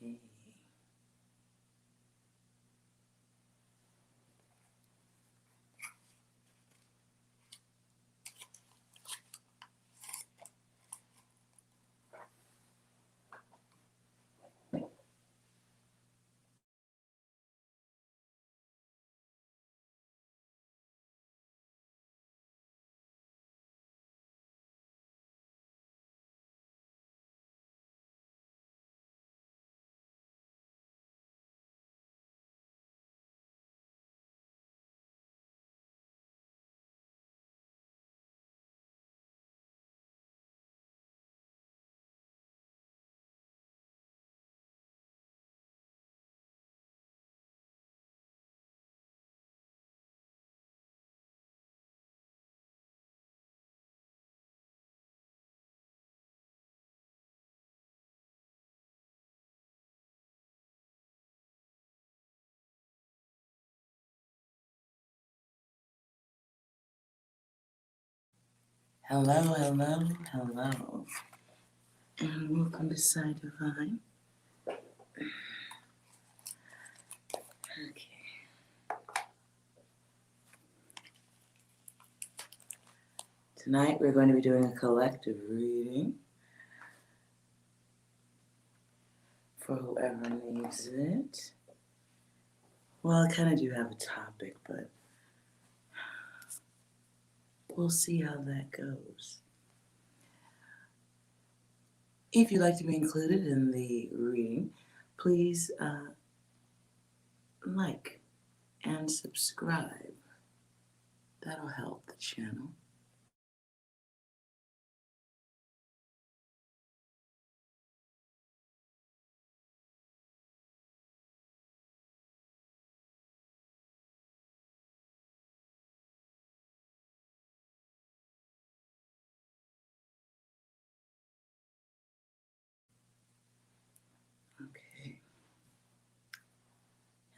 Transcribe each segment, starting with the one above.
Okay. Hello, hello, hello, and welcome to Psi Divine. Okay. Tonight we're going to be doing a collective reading for whoever needs it. Well, I kind of do have a topic, but we'll see how that goes. If you'd like to be included in the reading, please like and subscribe. That'll help the channel. Okay.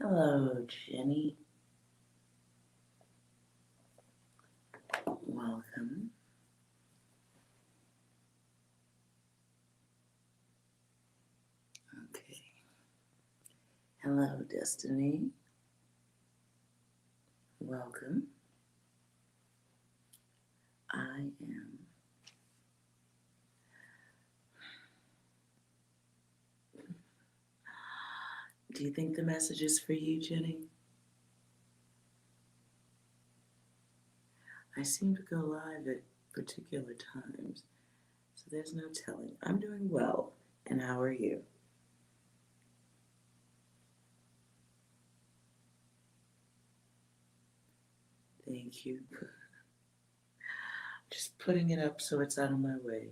Hello, Jenny. Welcome. Okay. Hello, Destiny. Welcome. I am. Do you think the message is for you, Jenny? I seem to go live at particular times, so there's no telling. I'm doing well, and how are you? Thank you. Just putting it up so it's out of my way.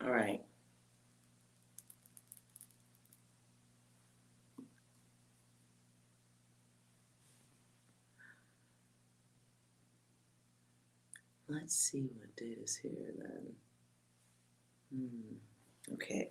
All right. Let's see what date is here then. Okay.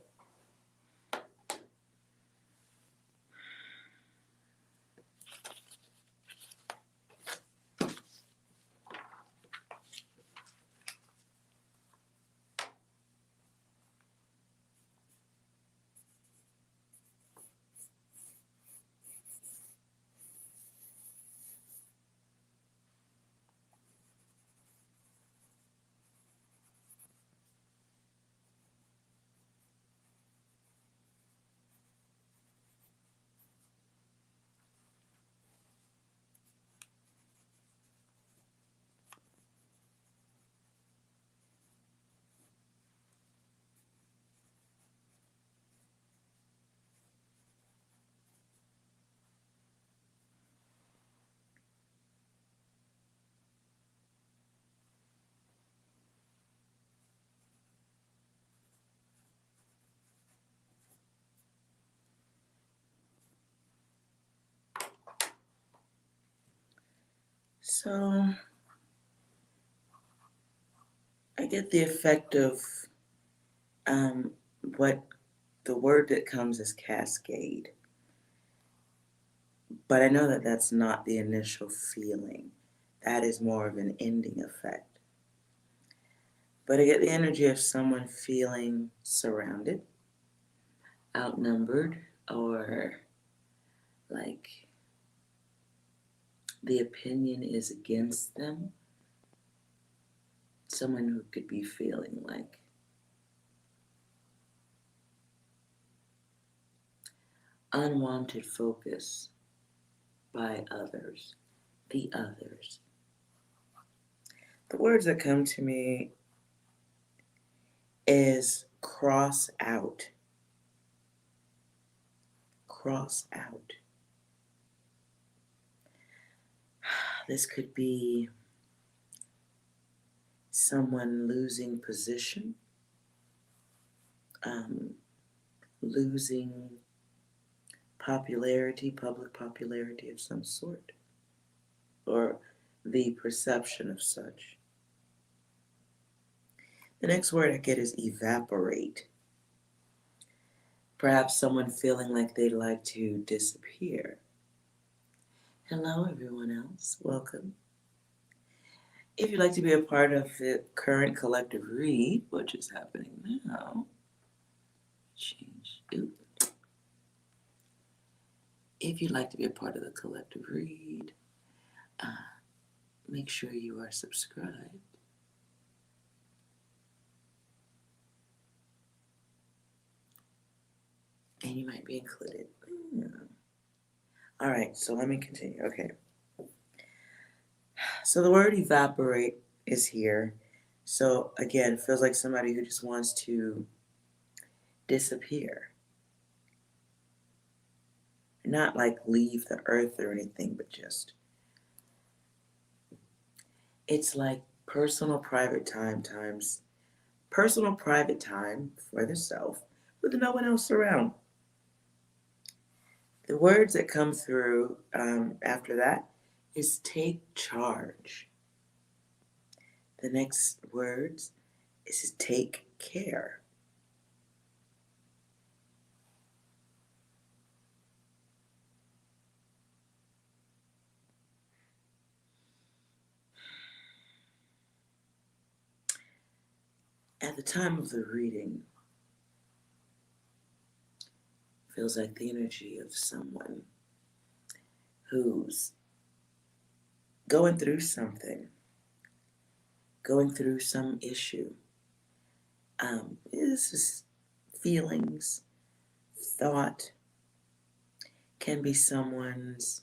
So I get the effect of what the word that comes is cascade. But I know that that's not the initial feeling. That is more of an ending effect. But I get the energy of someone feeling surrounded, outnumbered, or like the opinion is against them. Someone who could be feeling like unwanted focus by others, the others. The words that come to me is cross out. Cross out. This could be someone losing position, losing popularity, public popularity of some sort, or the perception of such. The next word I get is evaporate. Perhaps someone feeling like they'd like to disappear. Hello, everyone else. Welcome. If you'd like to be a part of the current collective read, which is happening now, change. If you'd like to be a part of the collective read, make sure you are subscribed. And you might be included. All right, so let me continue. Okay. So the word evaporate is here. So again, it feels like somebody who just wants to disappear. Not like leave the earth or anything, but just, it's like personal private time times personal private time for the self with no one else around. The words that come through after that is take charge. The next words is take care. At the time of the reading, feels like the energy of someone who's going through something, going through some issue. This is feelings, thought, can be someone's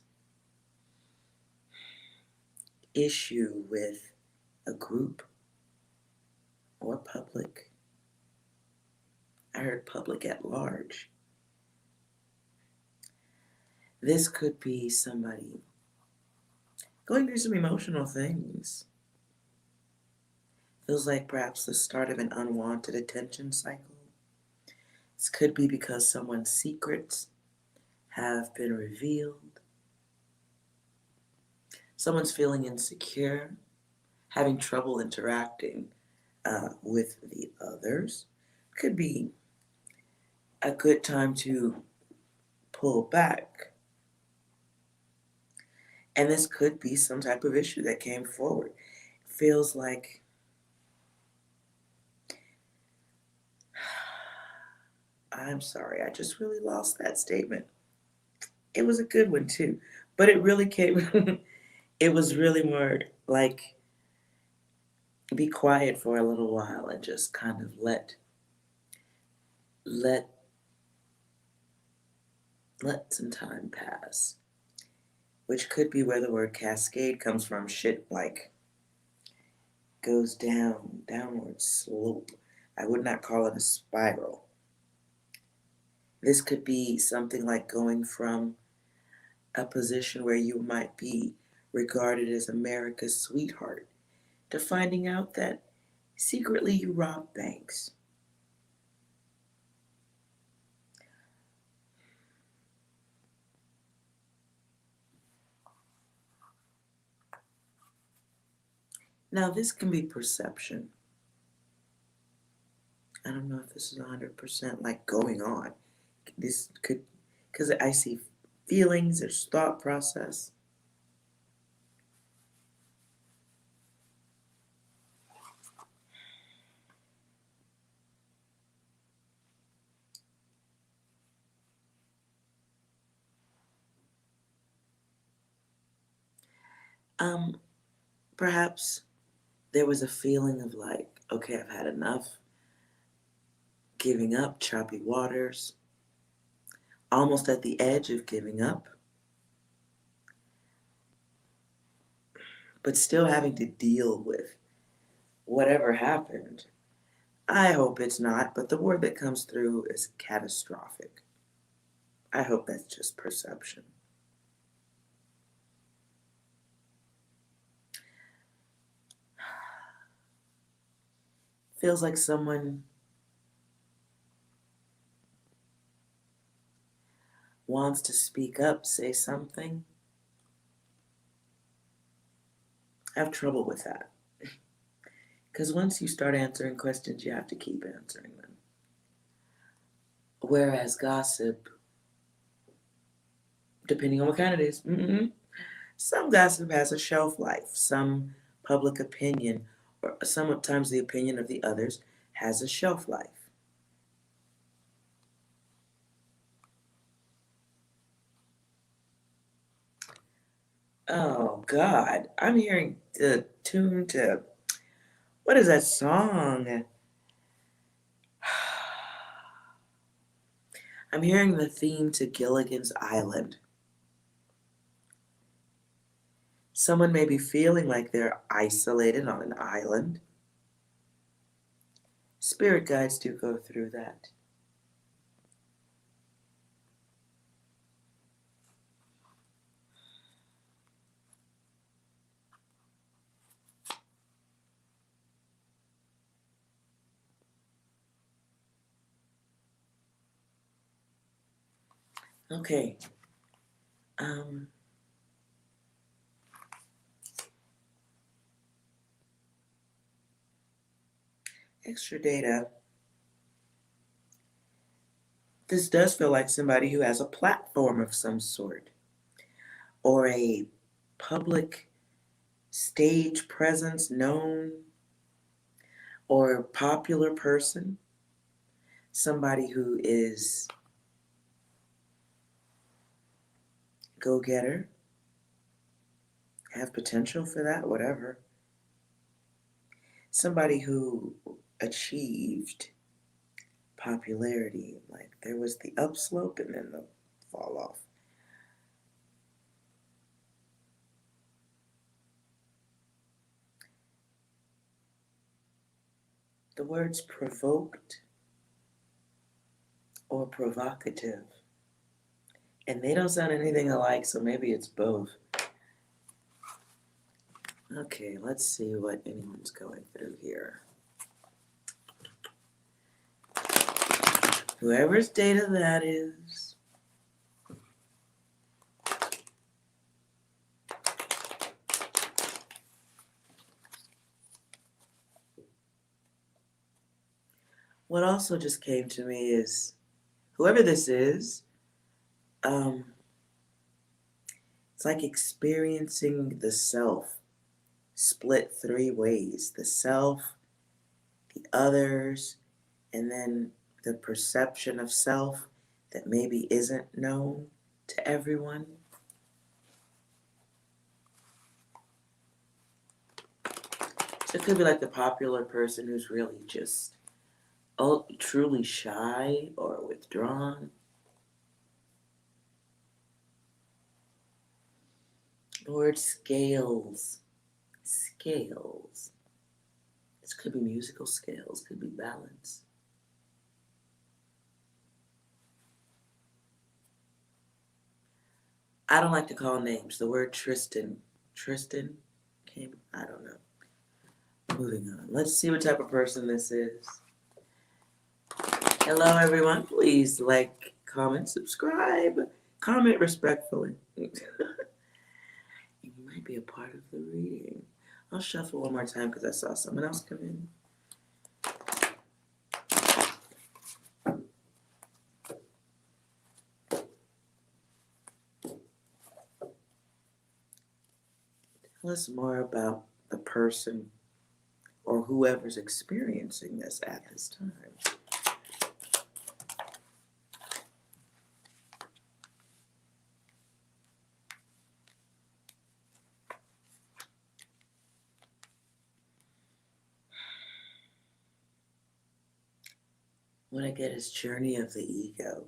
issue with a group or public. I heard public at large. This could be somebody going through some emotional things. Feels like perhaps the start of an unwanted attention cycle. This could be because someone's secrets have been revealed. Someone's feeling insecure, having trouble interacting with the others. Could be a good time to pull back. And this could be some type of issue that came forward. Feels like I'm sorry, I just really lost that statement. It was a good one too, but it really came, it was really more like be quiet for a little while and just kind of let some time pass, which could be where the word cascade comes from. Shit like goes downward slope. I would not call it a spiral. This could be something like going from a position where you might be regarded as America's sweetheart to finding out that secretly you rob banks. Now this can be perception. I don't know if this is 100% like going on. This could, because I see feelings, there's thought process. Perhaps there was a feeling of like, okay, I've had enough, giving up, choppy waters, almost at the edge of giving up, but still having to deal with whatever happened. I hope it's not, but the word that comes through is catastrophic. I hope that's just perception. Feels like someone wants to speak up, say something. I have trouble with that. Because once you start answering questions, you have to keep answering them. Whereas gossip, depending on what kind it is, some gossip has a shelf life. Some public opinion, or sometimes the opinion of the others, has a shelf life. Oh, God. I'm hearing the tune to, what is that song? I'm hearing the theme to Gilligan's Island. Someone may be feeling like they're isolated on an island. Spirit guides do go through that. Okay. Extra data. This does feel like somebody who has a platform of some sort, or a public stage presence, known or popular person, somebody who is go-getter, have potential for that, whatever. Somebody who achieved popularity, like there was the upslope and then the fall off. The words provoked or provocative, and they don't sound anything alike, so maybe it's both. Okay, let's see what anyone's going through here. Whoever's data that is. What also just came to me is, whoever this is, it's like experiencing the self split three ways: the self, the others, and then the perception of self that maybe isn't known to everyone. So it could be like the popular person who's really just truly shy or withdrawn. The word scales. Scales. This could be musical scales, could be balance. I don't like to call names. The word Tristan. Tristan came, I don't know. Moving on. Let's see what type of person this is. Hello, everyone. Please like, comment, subscribe. Comment respectfully. You might be a part of the reading. I'll shuffle one more time because I saw someone else come in. Tell us more about the person or whoever's experiencing this at this time. What I get is Journey of the Ego.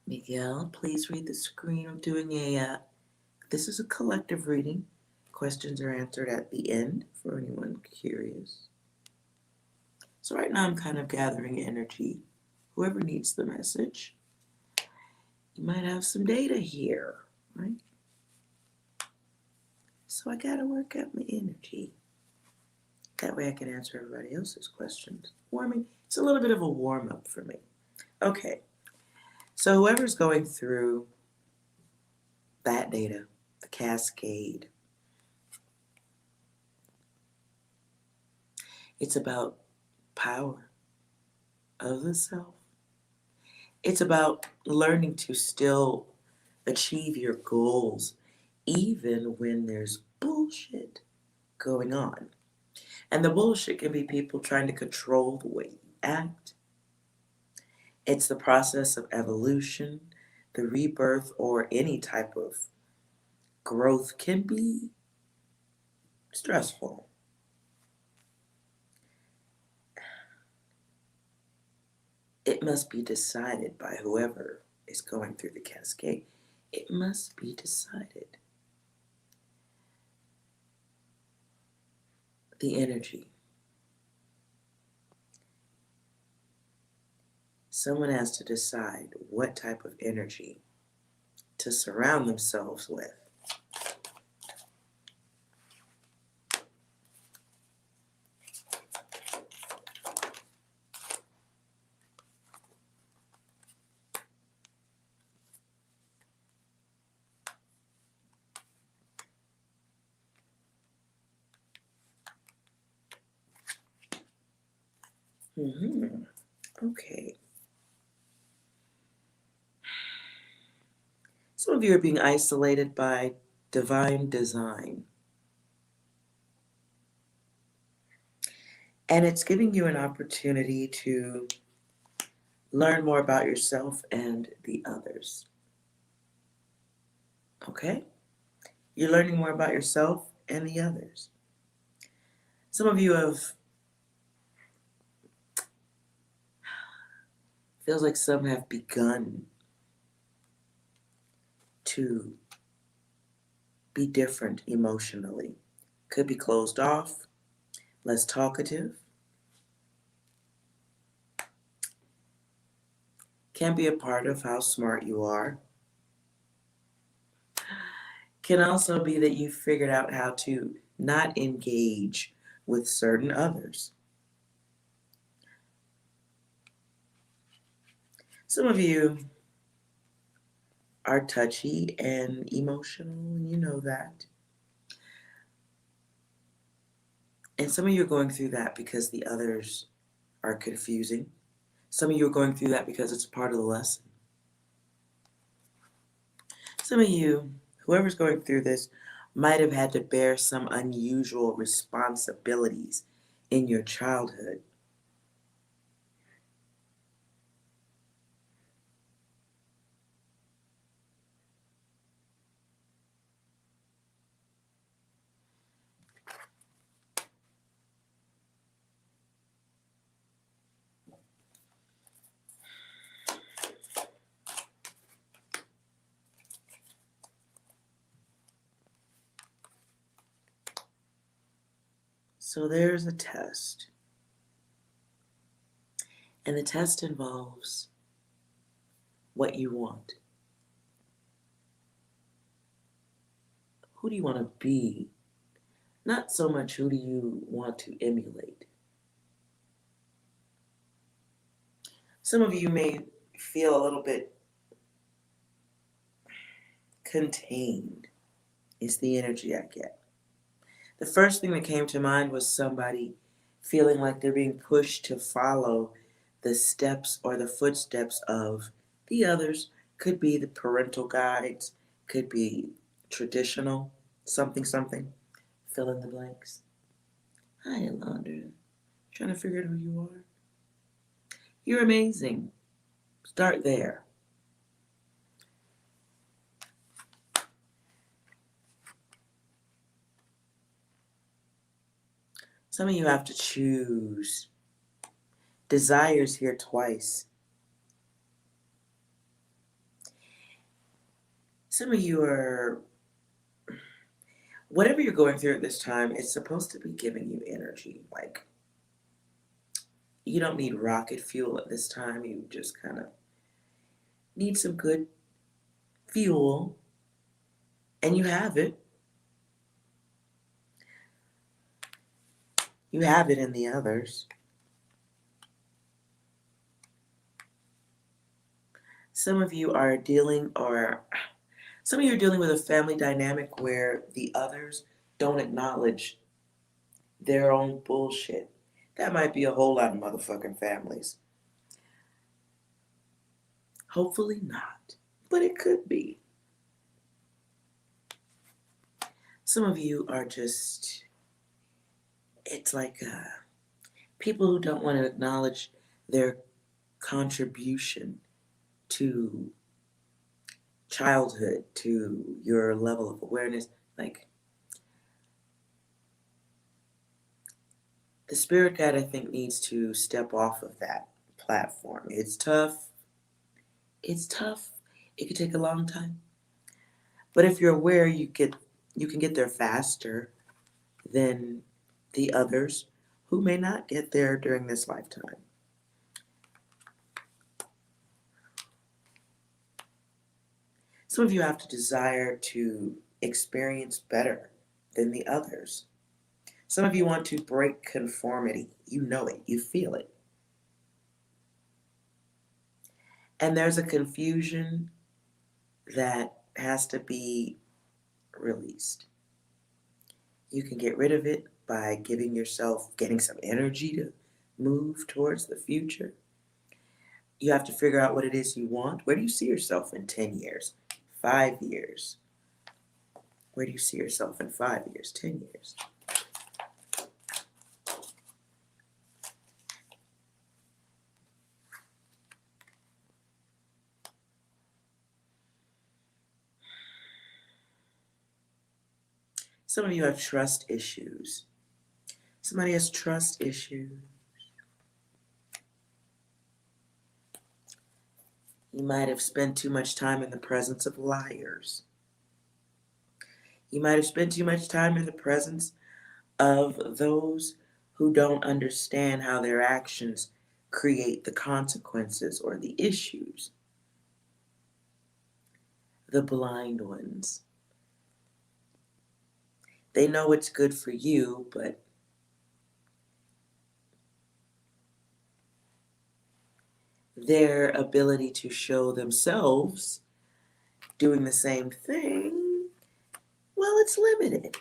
Miguel, please read the screen. I'm doing this is a collective reading. Questions are answered at the end for anyone curious. So right now I'm kind of gathering energy. Whoever needs the message, you might have some data here, right? So I gotta work out my energy. That way I can answer everybody else's questions. Warming, it's a little bit of a warm-up for me. Okay, so whoever's going through that data, the cascade, it's about power of the self. It's about learning to still achieve your goals even when there's bullshit going on. And the bullshit can be people trying to control the way you act. It's the process of evolution, the rebirth, or any type of growth can be stressful. It must be decided by whoever is going through the cascade. It must be decided. The energy. Someone has to decide what type of energy to surround themselves with. Okay. Some of you are being isolated by divine design. And it's giving you an opportunity to learn more about yourself and the others. Okay? You're learning more about yourself and the others. Some of you feels like some have begun to be different emotionally. Could be closed off, less talkative. Can be a part of how smart you are. Can also be that you figured out how to not engage with certain others. Some of you are touchy and emotional, and you know that. And some of you are going through that because the others are confusing. Some of you are going through that because it's part of the lesson. Some of you, whoever's going through this, might have had to bear some unusual responsibilities in your childhood. So there's a test. And the test involves what you want. Who do you want to be? Not so much who do you want to emulate. Some of you may feel a little bit contained, is the energy I get. The first thing that came to mind was somebody feeling like they're being pushed to follow the steps or the footsteps of the others. Could be the parental guides, could be traditional, something, fill in the blanks. Hi, Alondra. Trying to figure out who you are? You're amazing. Start there. Some of you have to choose. Desire's here twice. Some of you are, whatever you're going through at this time, it's supposed to be giving you energy. Like, you don't need rocket fuel at this time. You just kind of need some good fuel, and you have it. You have it in the others. Some of you are dealing with a family dynamic where the others don't acknowledge their own bullshit. That might be a whole lot of motherfucking families. Hopefully not, but it could be. Some of you are just, it's like people who don't want to acknowledge their contribution to childhood, to your level of awareness. Like, the spirit guide, I think, needs to step off of that platform. It's tough. It's tough. It could take a long time. But if you're aware, you can get there faster than the others who may not get there during this lifetime. Some of you have to desire to experience better than the others. Some of you want to break conformity. You know it. You feel it. And there's a confusion that has to be released. You can get rid of it by getting some energy to move towards the future. You have to figure out what it is you want. Where do you see yourself in 10 years, 5 years? Where do you see yourself in 5 years, 10 years? Some of you have trust issues. Somebody has trust issues. You might have spent too much time in the presence of liars. You might have spent too much time in the presence of those who don't understand how their actions create the consequences or the issues. The blind ones. They know what's good for you, but their ability to show themselves doing the same thing, well, it's limited.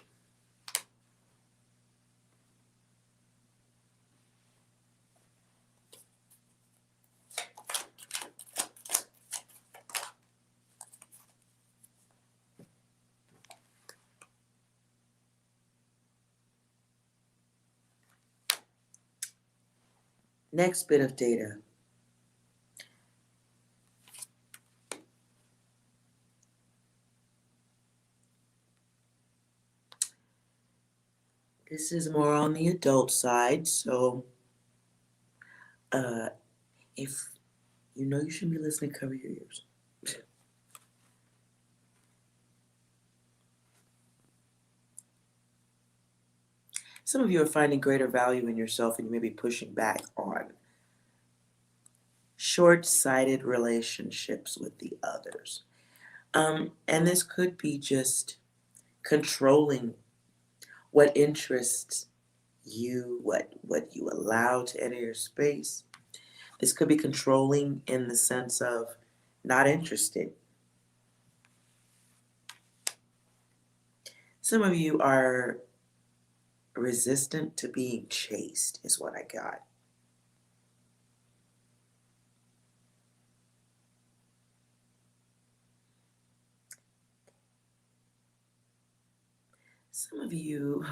Next bit of data. This is more on the adult side, so if you know you shouldn't be listening, cover your ears. Some of you are finding greater value in yourself and you may be pushing back on short-sighted relationships with the others. And this could be just controlling what interests you, what you allow to enter your space. This could be controlling in the sense of not interested. Some of you are resistant to being chased, is what I got. Some of you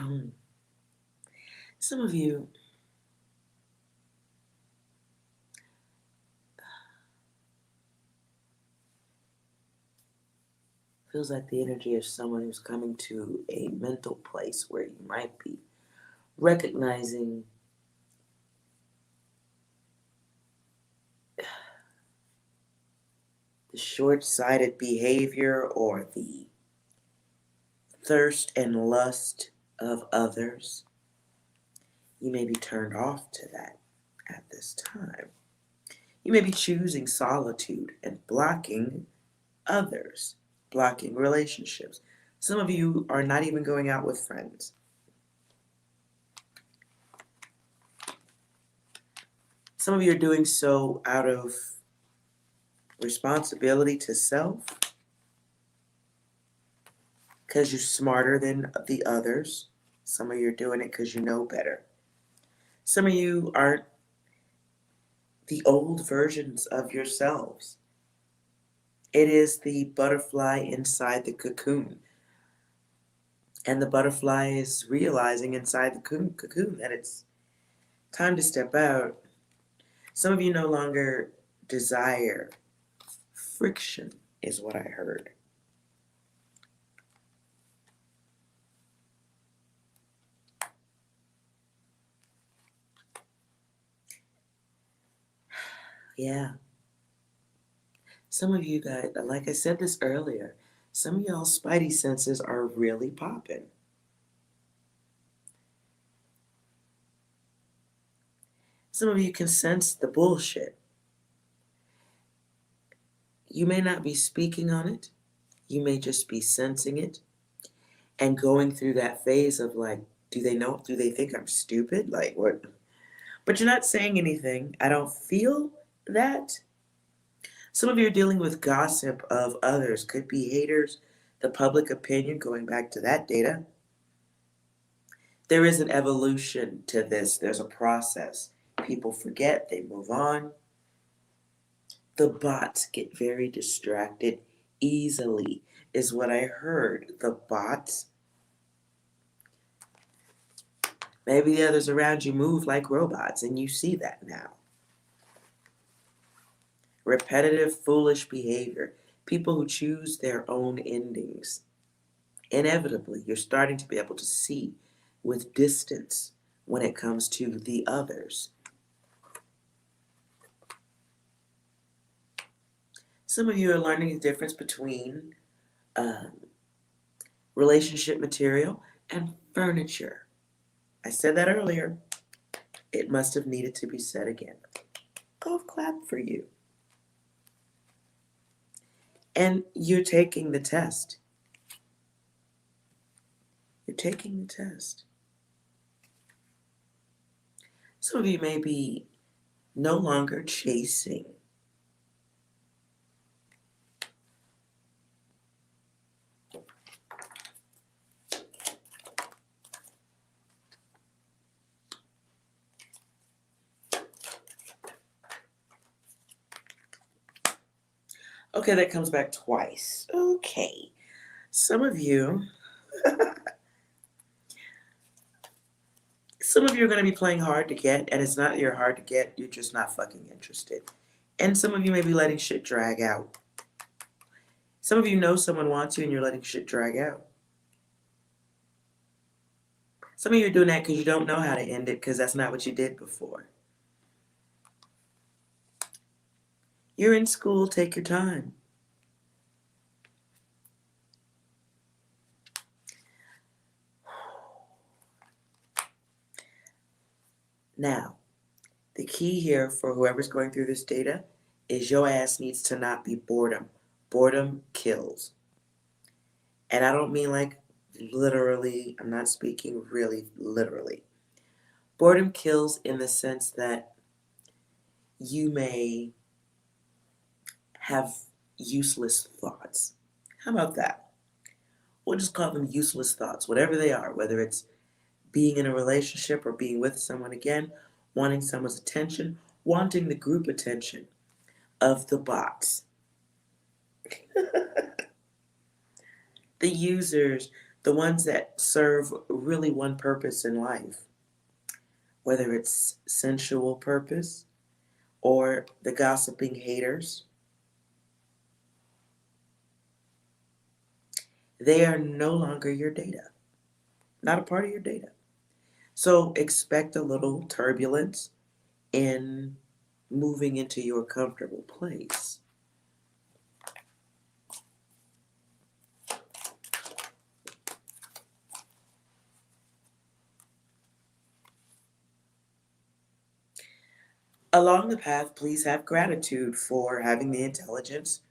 feels like the energy of someone who's coming to a mental place where you might be recognizing the short-sighted behavior or the thirst and lust of others. You may be turned off to that at this time. You may be choosing solitude and blocking others, blocking relationships. Some of you are not even going out with friends. Some of you are doing so out of responsibility to self, because you're smarter than the others. Some of you are doing it because you know better. Some of you aren't the old versions of yourselves. It is the butterfly inside the cocoon. And the butterfly is realizing inside the cocoon that it's time to step out. Some of you no longer desire friction, is what I heard. Yeah. Some of you guys, like I said this earlier, some of y'all's spidey senses are really popping. Some of you can sense the bullshit. You may not be speaking on it. You may just be sensing it and going through that phase of like, do they know? Do they think I'm stupid? Like what? But you're not saying anything. I don't feel that. Some of you are dealing with gossip of others. Could be haters, the public opinion, going back to that data. There is an evolution to this. There's a process. People forget, they move on. The bots get very distracted easily, is what I heard. The bots. Maybe the others around you move like robots, and you see that now. Repetitive, foolish behavior. People who choose their own endings. Inevitably, you're starting to be able to see with distance when it comes to the others. Some of you are learning the difference between relationship material and furniture. I said that earlier. It must have needed to be said again. Golf clap for you. And you're taking the test. You're taking the test. Some of you may be no longer chasing. Okay, that comes back twice. Okay. Some of you are going to be playing hard to get, and it's not you're hard to get, you're just not fucking interested. And some of you may be letting shit drag out. Some of you know someone wants you and you're letting shit drag out. Some of you are doing that because you don't know how to end it because that's not what you did before. You're in school, take your time. Now, the key here for whoever's going through this data is your ass needs to not be boredom. Boredom kills. And I don't mean like literally, I'm not speaking really literally. Boredom kills in the sense that you may have useless thoughts. How about that? We'll just call them useless thoughts, whatever they are, whether it's being in a relationship or being with someone again, wanting someone's attention, wanting the group attention of the bots. The users, the ones that serve really one purpose in life, whether it's sensual purpose or the gossiping haters. They are no longer your data, not a part of your data. So expect a little turbulence in moving into your comfortable place. Along the path, please have gratitude for having the intelligence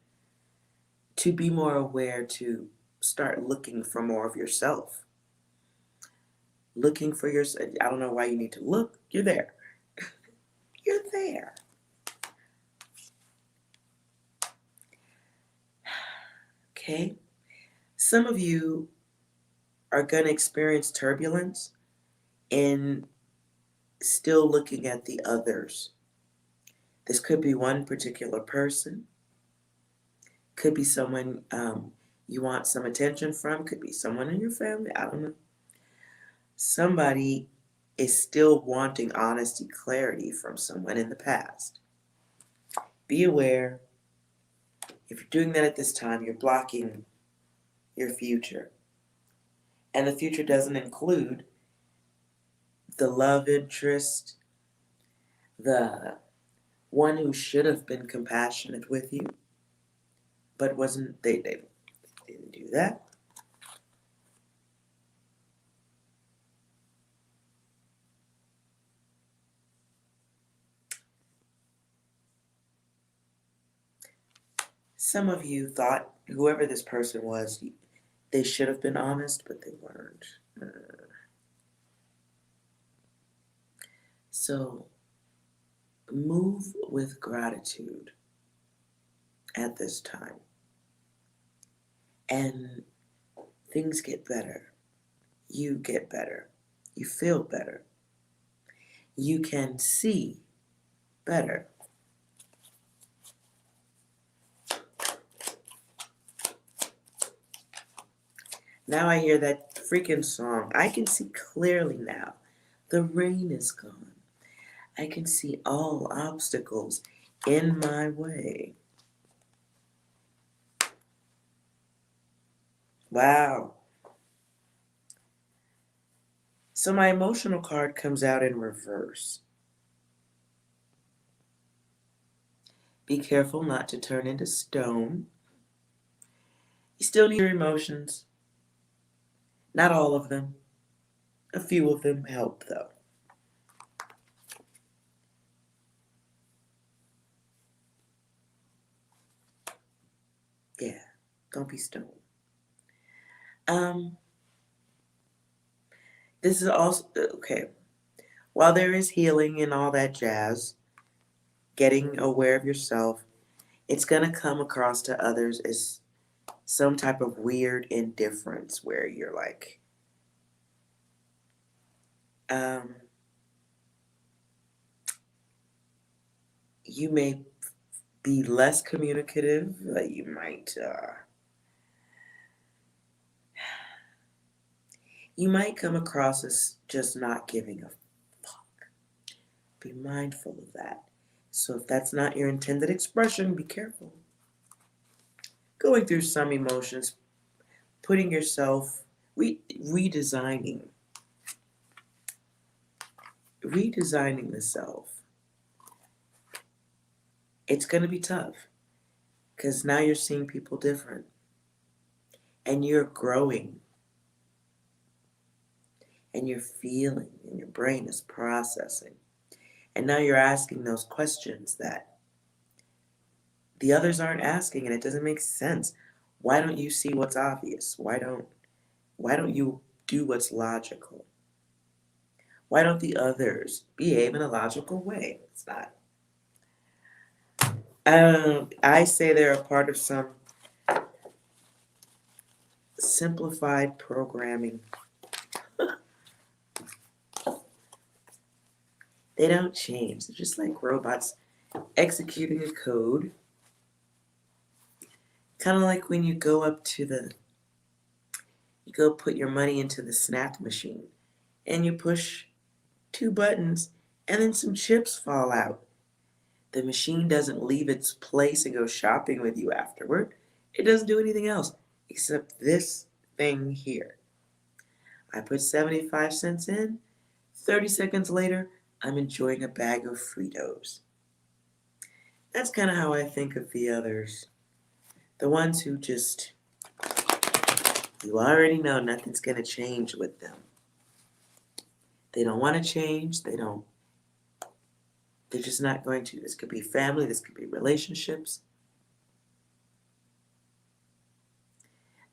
to be more aware, to start looking for more of yourself. Looking for yourself. I don't know why you need to look. You're there. You're there. Okay? Some of you are going to experience turbulence in still looking at the others. This could be one particular person, could be someone you want some attention from, could be someone in your family, I don't know. Somebody is still wanting honesty, clarity from someone in the past. Be aware, if you're doing that at this time, you're blocking your future. And the future doesn't include the love interest, the one who should have been compassionate with you, but wasn't, they didn't do that. Some of you thought whoever this person was, they should have been honest, but they weren't. So move with gratitude at this time. And things get better. You get better. You feel better. You can see better. Now I hear that freaking song. I can see clearly now. The rain is gone. I can see all obstacles in my way. Wow. So my emotional card comes out in reverse. Be careful not to turn into stone. You still need your emotions. Not all of them. A few of them help, though. Yeah, don't be stone. This is also, okay. While there is healing and all that jazz, getting aware of yourself, it's going to come across to others as some type of weird indifference where you're like, you may be less communicative. You might come across as just not giving a fuck. Be mindful of that. So if that's not your intended expression, be careful. Going through some emotions, putting yourself, redesigning the self. It's going to be tough because now you're seeing people different and you're growing and you're feeling and your brain is processing. And now you're asking those questions that the others aren't asking, and it doesn't make sense. Why don't you see what's obvious? Why don't you do what's logical? Why don't the others behave in a logical way? It's not. I say they're a part of some simplified programming. They don't change. They're just like robots executing a code. Kind of like when you go put your money into the snack machine and you push 2 buttons and then some chips fall out. The machine doesn't leave its place and go shopping with you afterward. It doesn't do anything else except this thing here. I put 75 cents in, 30 seconds later, I'm enjoying a bag of Fritos. That's kind of how I think of the others. The ones who just, you already know nothing's going to change with them. They don't want to change. They're just not going to. This could be family. This could be relationships.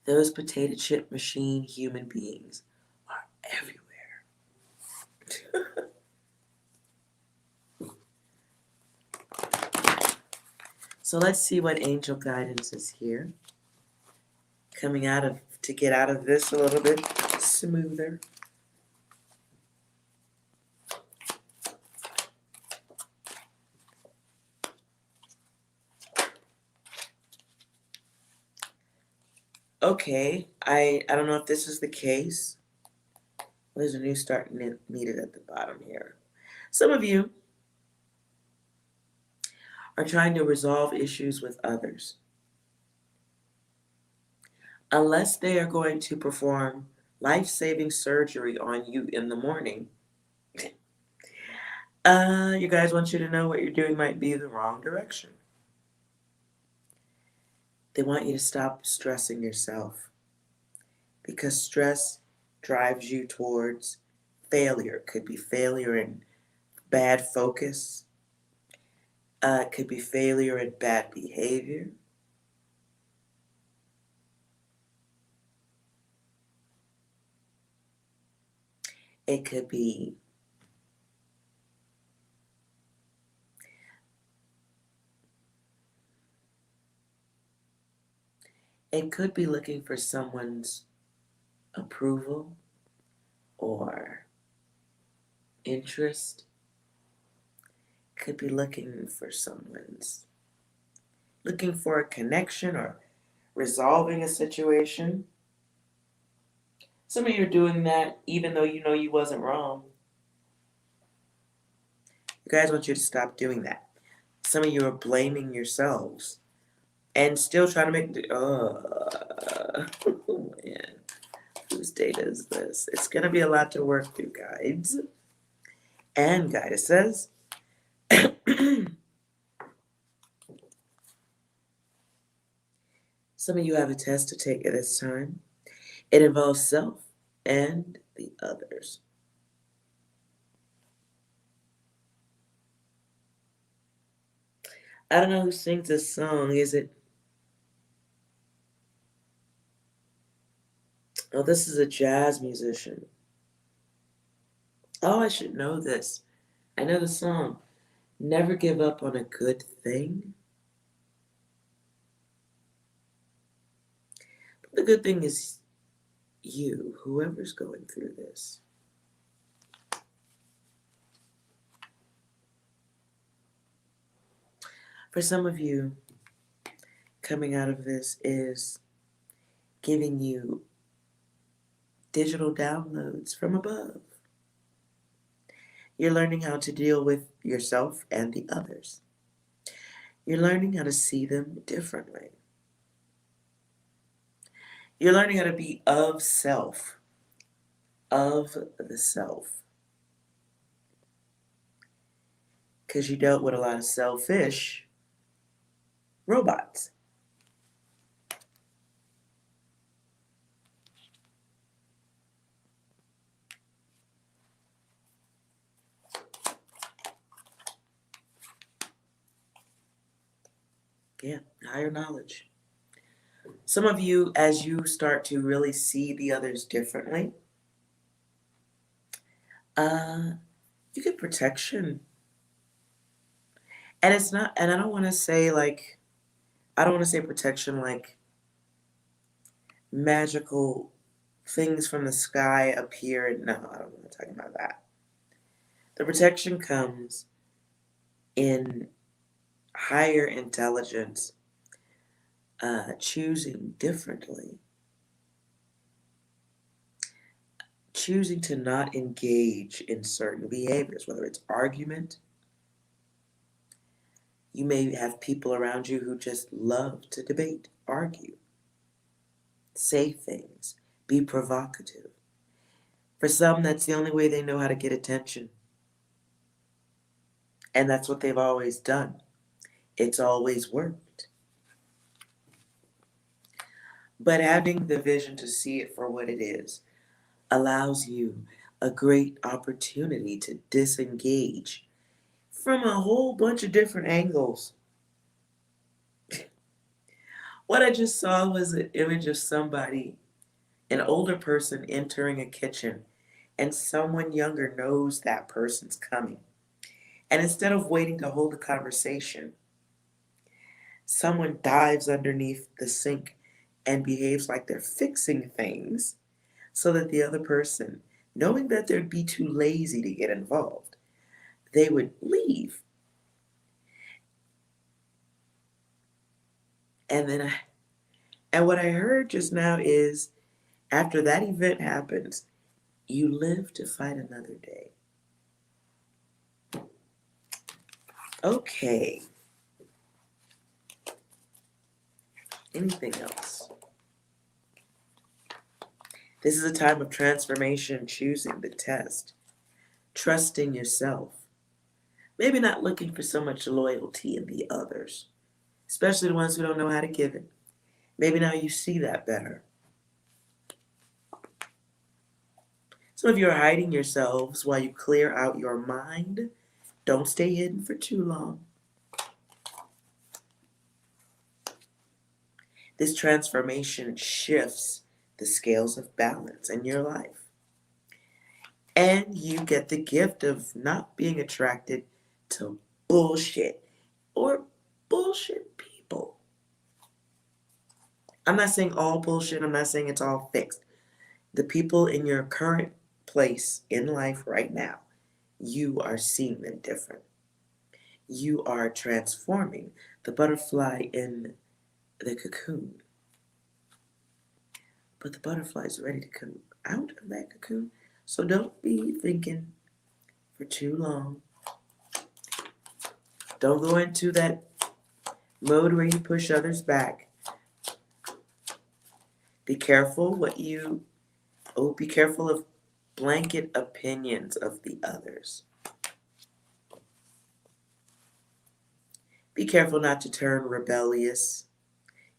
Those potato chip machine human beings are everywhere. So let's see what angel guidance is here. Coming out of, to get out of this a little bit smoother. Okay, I don't know if this is the case. There's a new start needed at the bottom here. Some of you are trying to resolve issues with others. Unless they are going to perform life-saving surgery on you in the morning, you guys want you to know what you're doing might be the wrong direction. They want you to stop stressing yourself, because stress drives you towards failure. It could be failure in bad focus. It could be failure in bad behavior. It could be looking for someone's approval or interest. Could be looking for a connection or resolving a situation. Some of you are doing that even though you know you wasn't wrong. You guys want you to stop doing that. Some of you are blaming yourselves and still trying to make the, oh man, whose data is this? It's going to be a lot to work through, guides and goddesses. Some of you have a test to take at this time. It involves self and the others. I don't know who sings this song. Is it? Oh, this is a jazz musician. Oh, I should know this. I know the song. Never give up on a good thing. But the good thing is you, whoever's going through this. For some of you, coming out of this is giving you digital downloads from above. You're learning how to deal with yourself and the others. You're learning how to see them differently. You're learning how to be of self, of the self. Because you dealt with a lot of selfish robots. Yeah, higher knowledge. Some of you, as you start to really see the others differently, you get protection. And it's not, and I don't want to say protection like magical things from the sky appear. No, I don't want to talk about that. The protection comes in higher intelligence, choosing differently, choosing to not engage in certain behaviors, whether it's argument. You may have people around you who just love to debate, argue, say things, be provocative. For some, that's the only way they know how to get attention. And that's what they've always done. It's always worked. But having the vision to see it for what it is allows you a great opportunity to disengage from a whole bunch of different angles. What I just saw was an image of somebody, an older person entering a kitchen, and someone younger knows that person's coming. And instead of waiting to hold a conversation, someone dives underneath the sink and behaves like they're fixing things so that the other person, knowing that they'd be too lazy to get involved, they would leave. And what I heard just now is, after that event happens, you live to fight another day. Okay. Anything else? This is a time of transformation, choosing the test, trusting yourself. Maybe not looking for so much loyalty in the others, especially the ones who don't know how to give it. Maybe now you see that better. Some of you are hiding yourselves while you clear out your mind. Don't stay hidden for too long. This transformation shifts the scales of balance in your life. And you get the gift of not being attracted to bullshit or bullshit people. I'm not saying all bullshit. I'm not saying it's all fixed. The people in your current place in life right now, you are seeing them different. You are transforming the butterfly in the cocoon. But the butterfly is ready to come out of that cocoon. So don't be thinking for too long. Don't go into that mode where you push others back. Be careful be careful of blanket opinions of the others. Be careful not to turn rebellious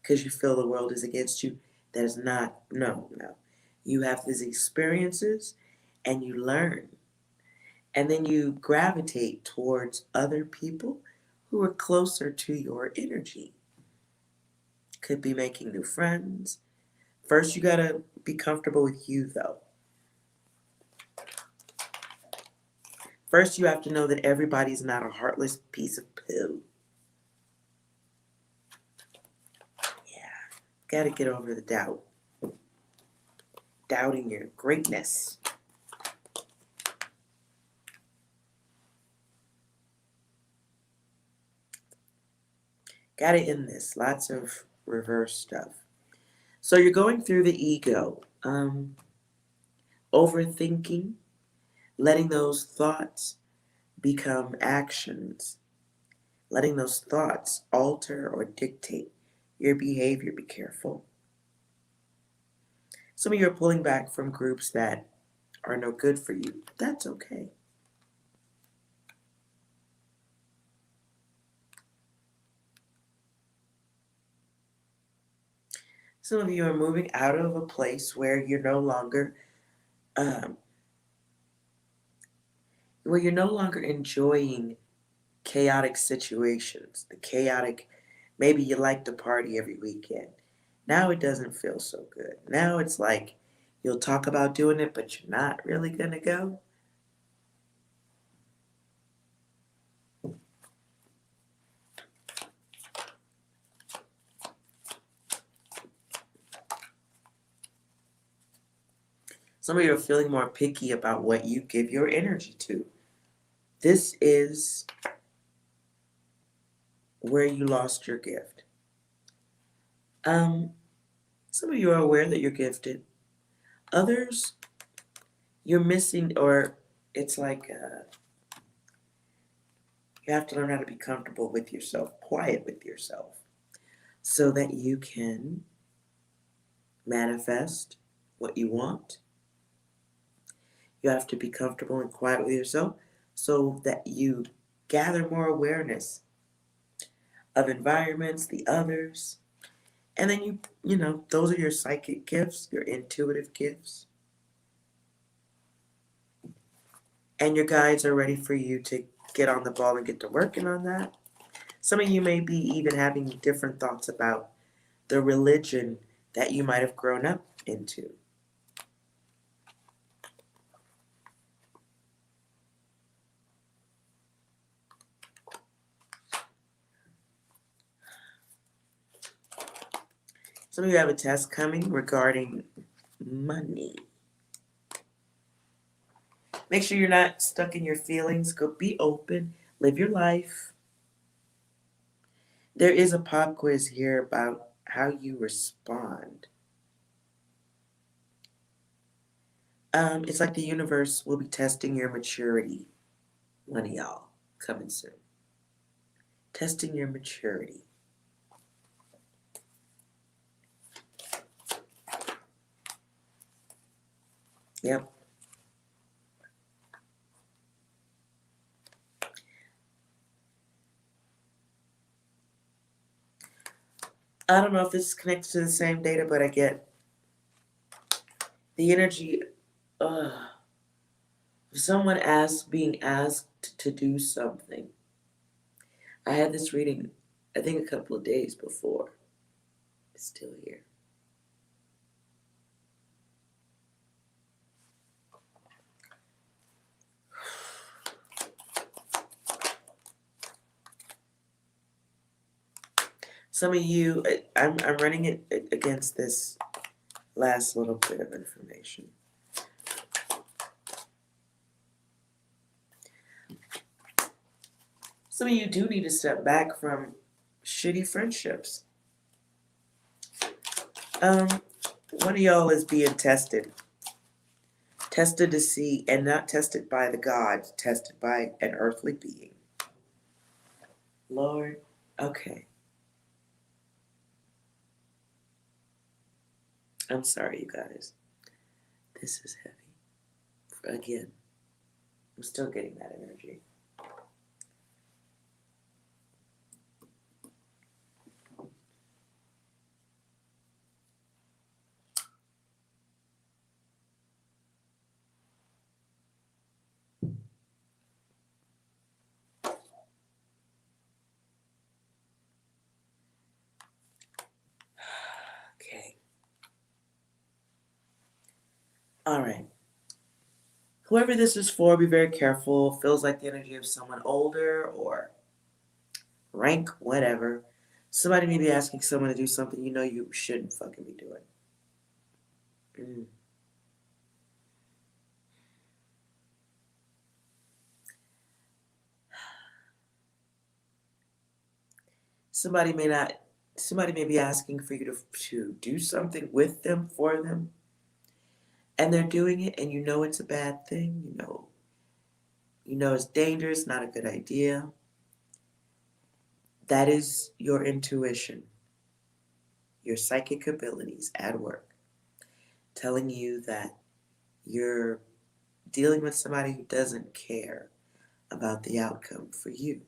because you feel the world is against you. That is not, no. You have these experiences and you learn. And then you gravitate towards other people who are closer to your energy. Could be making new friends. First, you gotta be comfortable with you, though. First, you have to know that everybody's not a heartless piece of poo. Yeah, gotta get over the doubt. Doubting your greatness. Gotta end this. Lots of reverse stuff. So you're going through the ego, overthinking, letting those thoughts become actions, letting those thoughts alter or dictate your behavior. Be careful. Some of you are pulling back from groups that are no good for you. That's okay. Some of you are moving out of a place where you're no longer enjoying chaotic situations. The chaotic, maybe you like to party every weekend. Now it doesn't feel so good. Now it's like you'll talk about doing it, but you're not really going to go. Some of you are feeling more picky about what you give your energy to. This is where you lost your gift. Some of you are aware that you're gifted. Others, you're missing, or it's like you have to learn how to be comfortable with yourself, quiet with yourself, so that you can manifest what you want. You have to be comfortable and quiet with yourself so that you gather more awareness of environments, the others. And then those are your psychic gifts, your intuitive gifts. And your guides are ready for you to get on the ball and get to working on that. Some of you may be even having different thoughts about the religion that you might have grown up into. Some of you have a test coming regarding money. Make sure you're not stuck in your feelings. Go be open. Live your life. There is a pop quiz here about how you respond. It's like the universe will be testing your maturity. One of y'all coming soon. Testing your maturity. Yep. I don't know if this is connected to the same data, but I get the energy of someone being asked to do something. I had this reading, I think a couple of days before. It's still here. Some of you, I'm running it against this last little bit of information. Some of you do need to step back from shitty friendships. One of y'all is being tested. Tested to see, and not tested by the gods, tested by an earthly being. Lord, okay. I'm sorry, you guys. This is heavy. Again, I'm still getting that energy. Okay. All right. Whoever this is for, be very careful. Feels like the energy of someone older or rank, whatever. Somebody may be asking someone to do something you know you shouldn't fucking be doing. Somebody may be asking for you to do something with them, for them, and they're doing it, and you know it's a bad thing. You know it's dangerous, not a good idea. That is your intuition, your psychic abilities at work, telling you that you're dealing with somebody who doesn't care about the outcome for you.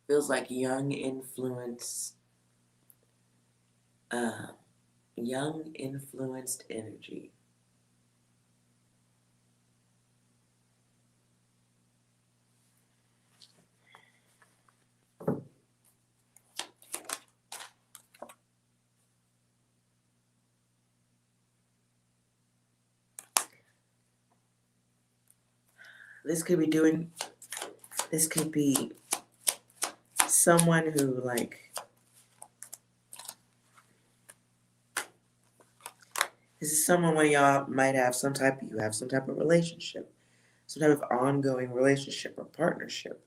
Feels like young influenced energy. This could be someone who this is someone one of y'all might have some type of relationship, some type of ongoing relationship or partnership.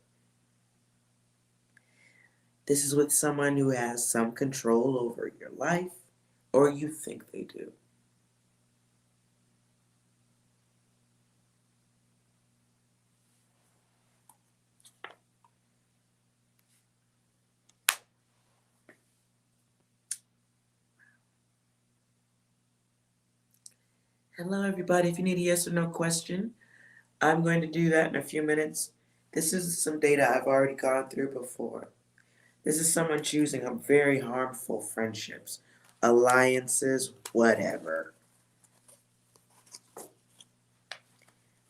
This is with someone who has some control over your life, or you think they do. Hello, everybody. If you need a yes or no question, I'm going to do that in a few minutes. This is some data I've already gone through before. This is someone choosing a very harmful friendships, alliances, whatever.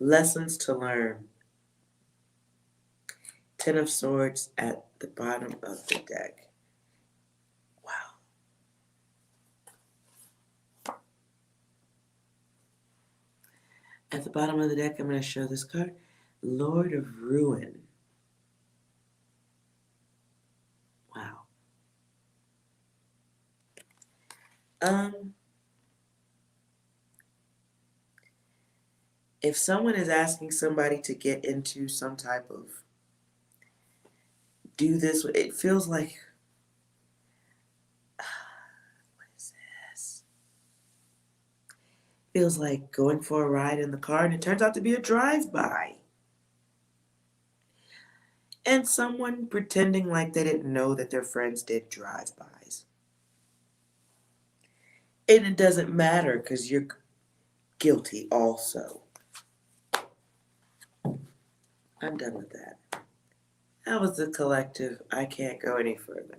Lessons to learn. Ten of Swords at the bottom of the deck. Wow. At the bottom of the deck, I'm going to show this card. Lord of Ruin. Wow. If someone is asking somebody to get into some type of do this, it feels like, what is this? Feels like going for a ride in the car and it turns out to be a drive-by. And someone pretending like they didn't know that their friends did drive-bys. And it doesn't matter because you're guilty also. I'm done with that. That was the collective. I can't go any further.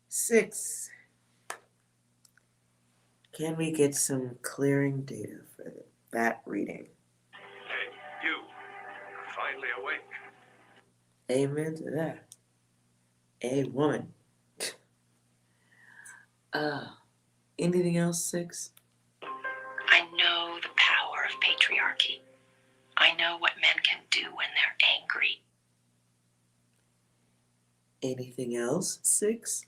6. Can we get some clearing data for that reading? Hey, you. Finally awake. Amen to that. A woman. Anything else, 6? I know the power of patriarchy. I know what men can do when they're angry. Anything else, 6?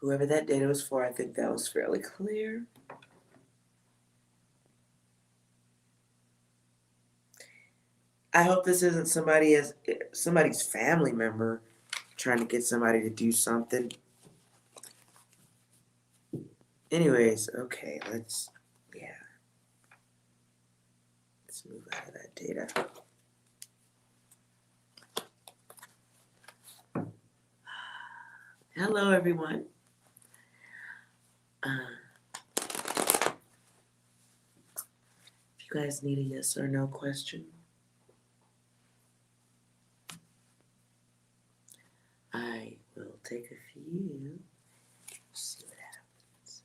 Whoever that data was for, I think that was fairly clear. I hope this isn't somebody's family member trying to get somebody to do something. Anyways, okay, let's move out of that data. Hello, everyone. If you guys need a yes or no question, I will take a few. See what happens.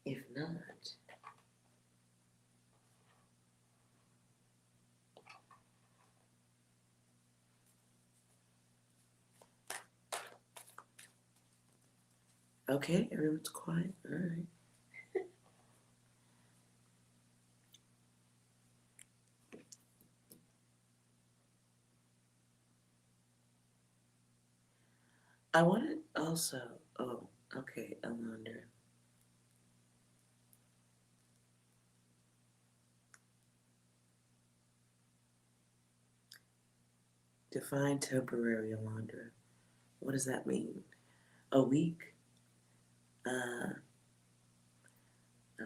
If not, okay, everyone's quiet. All right. I wanted also, okay, Alondra. Define temporary, Alondra. What does that mean? A week? A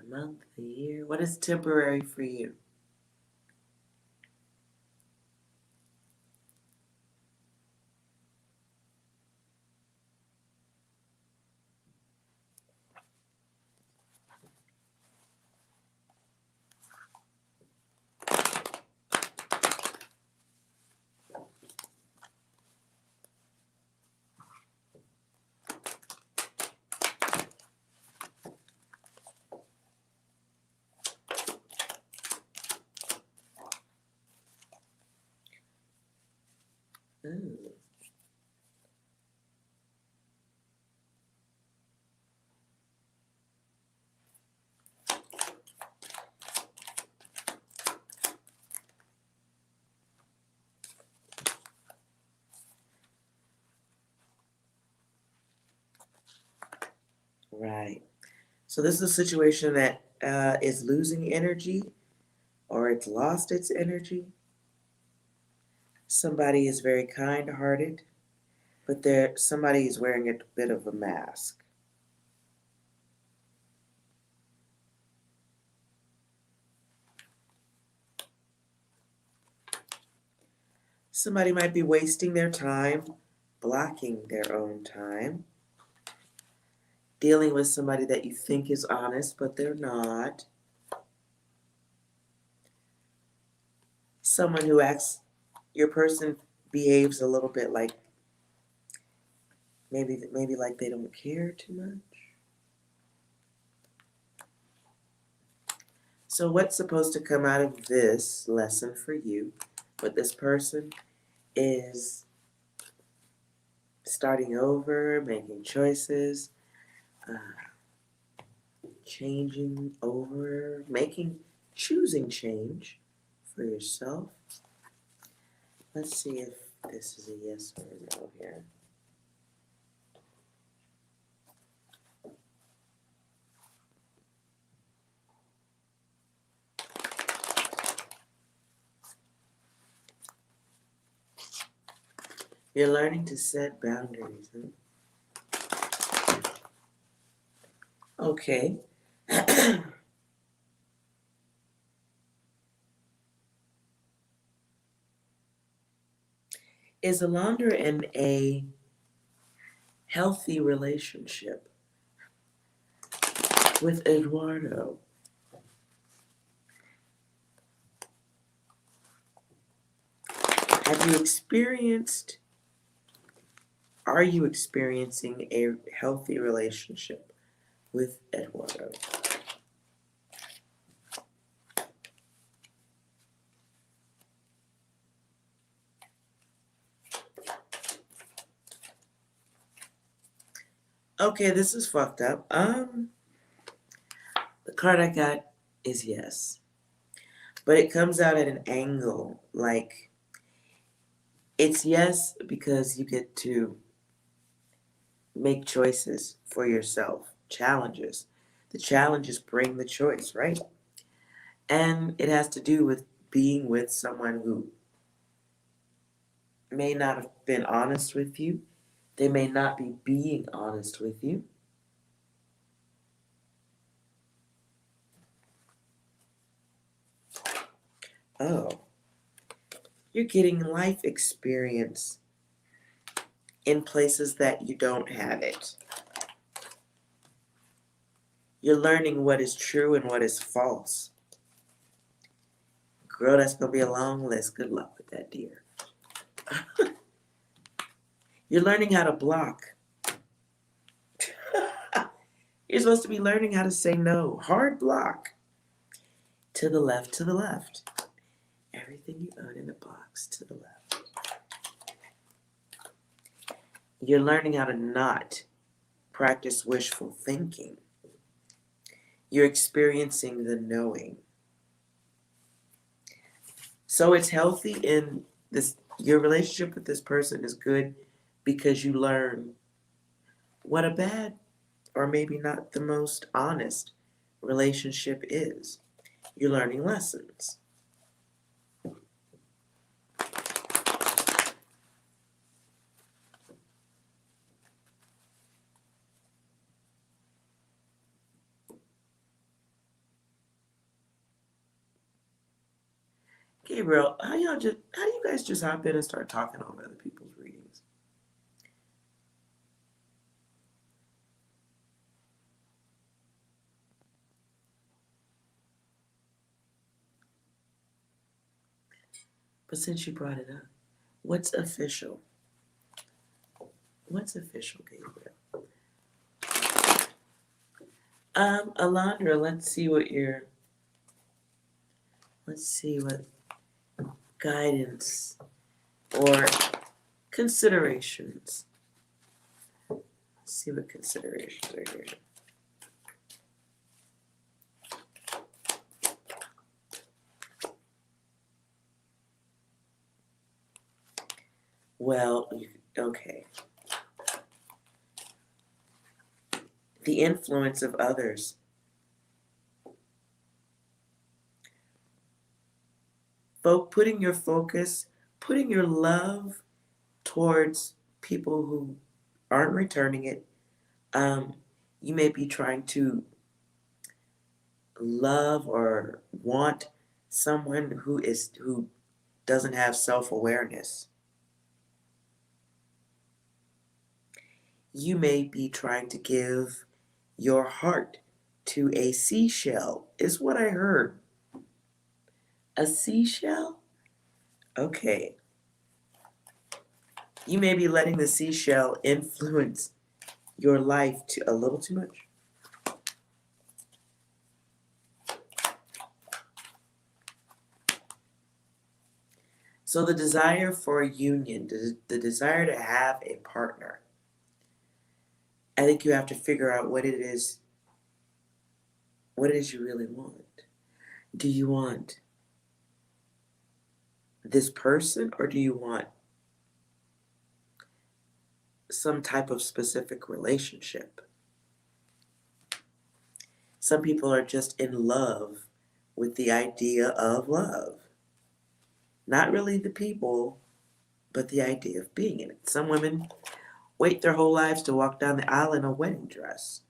month? A year? What is temporary for you? Ooh. Right. So this is a situation that is losing energy or it's lost its energy. Somebody is very kind-hearted, but somebody is wearing a bit of a mask. Somebody might be wasting their time, blocking their own time, dealing with somebody that you think is honest, but they're not. Someone who acts, your person behaves a little bit like, maybe like they don't care too much. So what's supposed to come out of this lesson for you with this person is starting over, making choices, changing over, choosing change for yourself. Let's see if this is a yes or a no here. You're learning to set boundaries. Huh? Okay. Is Alondra in a healthy relationship with Eduardo? Are you experiencing a healthy relationship with Eduardo? Okay, this is fucked up. The card I got is yes. But it comes out at an angle, like it's yes because you get to make choices for yourself, challenges. The challenges bring the choice, right? And it has to do with being with someone who may not have been honest with you. They may not be being honest with you. Oh, you're getting life experience in places that you don't have it. You're learning what is true and what is false. Girl, that's going to be a long list. Good luck with that, dear. You're learning how to block. You're supposed to be learning how to say no. Hard block. To the left, to the left. Everything you own in a box, to the left. You're learning how to not practice wishful thinking. You're experiencing the knowing. So it's healthy in this, your relationship with this person is good because you learn what a bad or maybe not the most honest relationship is. You're learning lessons. Gabriel, how do you guys just hop in and start talking over other people's readings? But since you brought it up, what's official? What's official, Gabriel? Alondra, let's see what guidance or considerations. Let's see what considerations are here. Well, okay. The influence of others. Putting your focus putting your love towards people who aren't returning it. You may be trying to love or want someone who doesn't have self-awareness. You may be trying to give your heart to a seashell, is what I heard. A seashell? Okay. You may be letting the seashell influence your life a little too much. So the desire for a union, the desire to have a partner, I think you have to figure out what it is you really want. Do you want this person, or do you want some type of specific relationship? Some people are just in love with the idea of love. Not really the people, but the idea of being in it. Some women wait their whole lives to walk down the aisle in a wedding dress,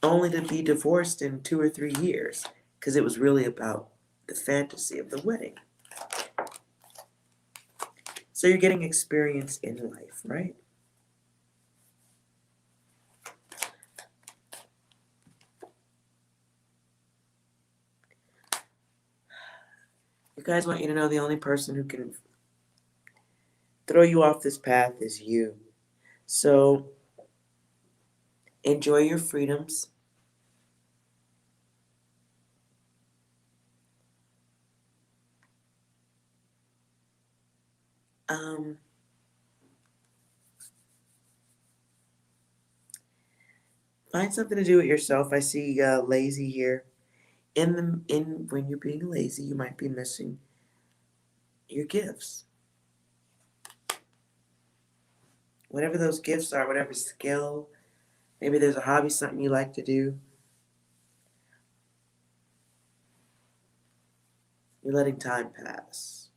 only to be divorced in 2 or 3 years, because it was really about the fantasy of the wedding. So you're getting experience in life, right? You guys want you to know the only person who can throw you off this path is you. So enjoy your freedoms. Find something to do with yourself. I see lazy here. When you're being lazy, you might be missing your gifts. Whatever those gifts are, whatever skill, maybe there's a hobby, something you like to do. You're letting time pass.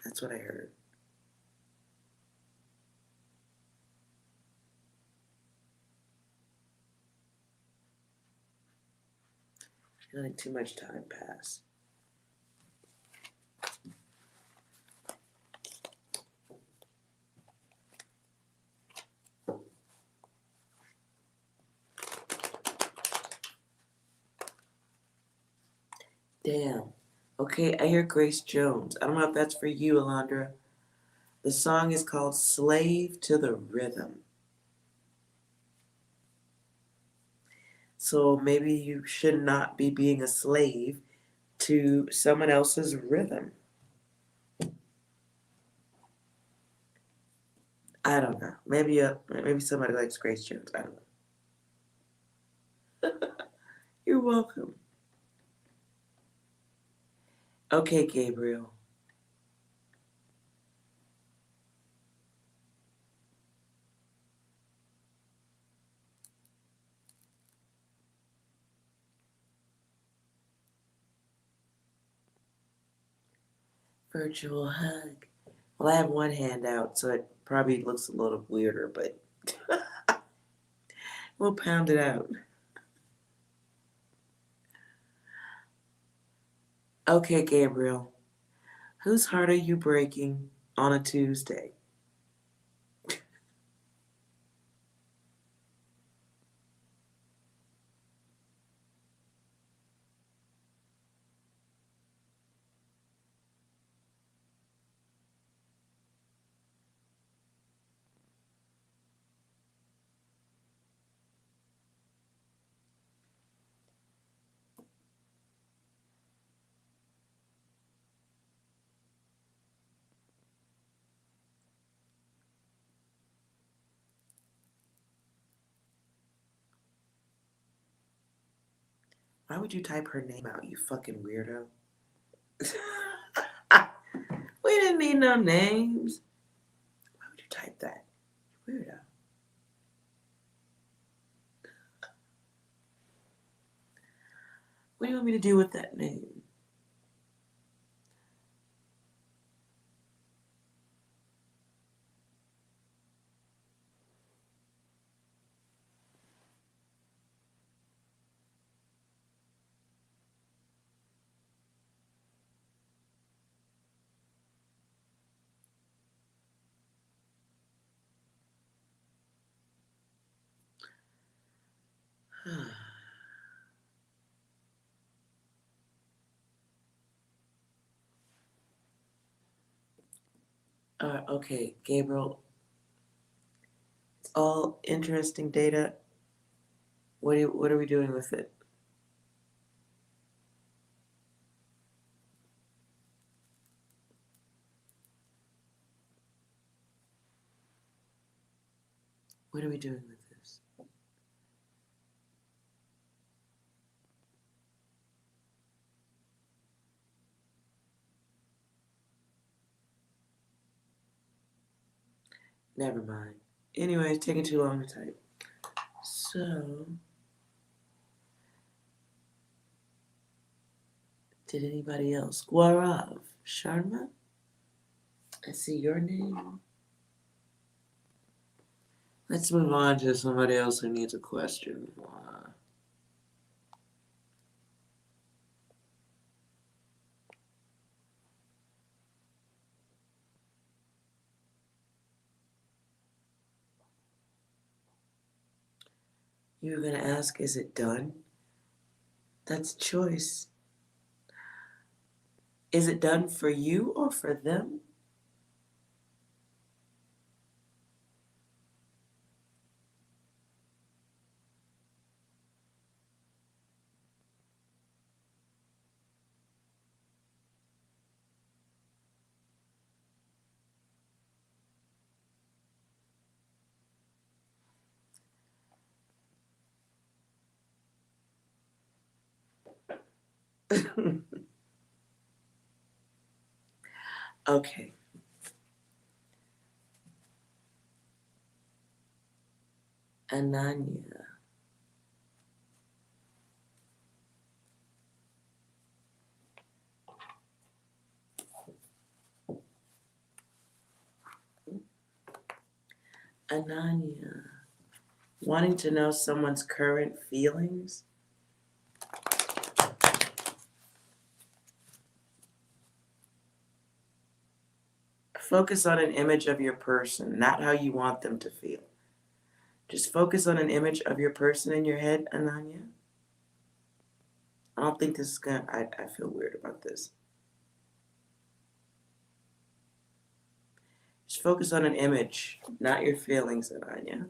That's what I heard. You're letting too much time pass. Damn. Okay, I hear Grace Jones. I don't know if that's for you, Alondra. The song is called Slave to the Rhythm. So maybe you should not be being a slave to someone else's rhythm. I don't know. Maybe somebody likes Grace Jones. I don't know. You're welcome. Okay, Gabriel. Virtual hug. Well, I have one hand out, so it probably looks a little weirder, but we'll pound it out. Okay, Gabriel. Whose heart are you breaking on a Tuesday? Why would you type her name out, you fucking weirdo? We didn't need no names. Why would you type that? You weirdo. What do you want me to do with that name? Okay, Gabriel. It's all interesting data. What are we doing with it? What are we doing with this? Never mind. Anyway, it's taking too long to type. So, did anybody else? Gaurav Sharma? I see your name. Let's move on to somebody else who needs a question. You were going to ask, is it done? That's choice. Is it done for you or for them? Okay. Ananya. Ananya. Wanting to know someone's current feelings? Focus on an image of your person, not how you want them to feel. Just focus on an image of your person in your head, Ananya. I don't think this is gonna, I feel weird about this. Just focus on an image, not your feelings, Ananya.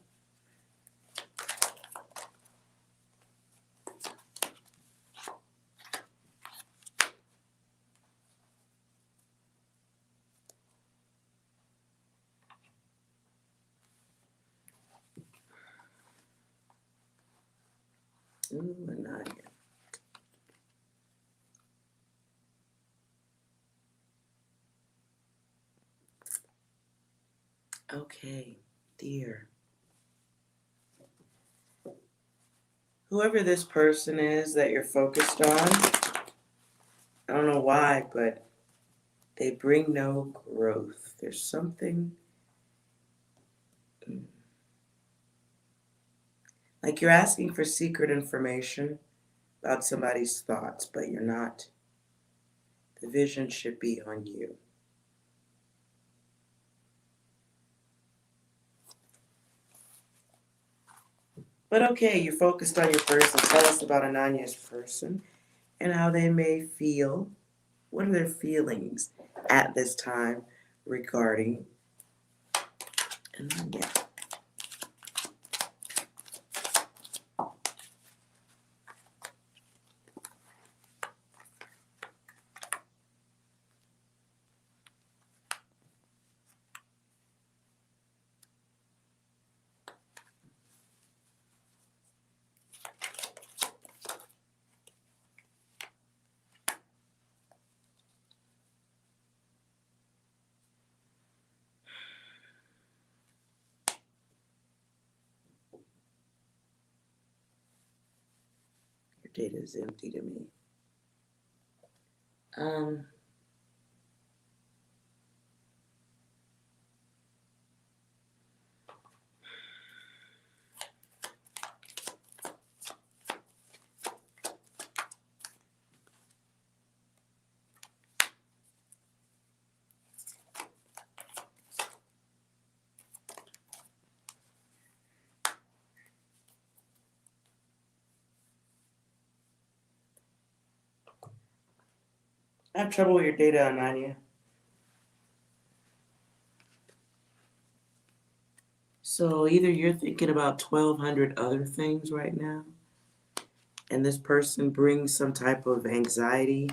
Ooh, Ananya. Okay, dear. Whoever this person is that you're focused on, I don't know why, but they bring no growth. There's something like you're asking for secret information about somebody's thoughts, but you're not. The vision should be on you. But okay, you're focused on your person. Tell us about Ananya's person and how they may feel. What are their feelings at this time regarding Ananya? Your data is empty to me. I have trouble with your data, Ananya. So either you're thinking about 1,200 other things right now, and this person brings some type of anxiety,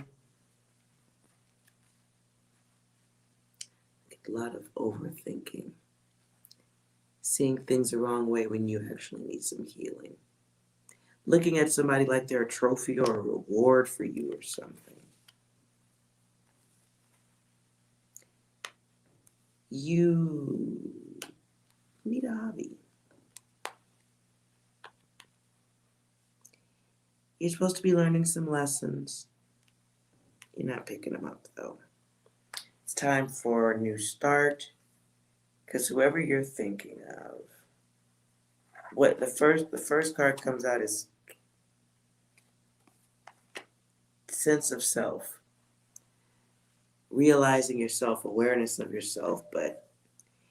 a lot of overthinking, seeing things the wrong way when you actually need some healing, looking at somebody like they're a trophy or a reward for you or something. You need a hobby. You're supposed to be learning some lessons. You're not picking them up though. It's time for a new start, because whoever you're thinking of, what the first card comes out is sense of self, realizing your self-awareness of yourself, but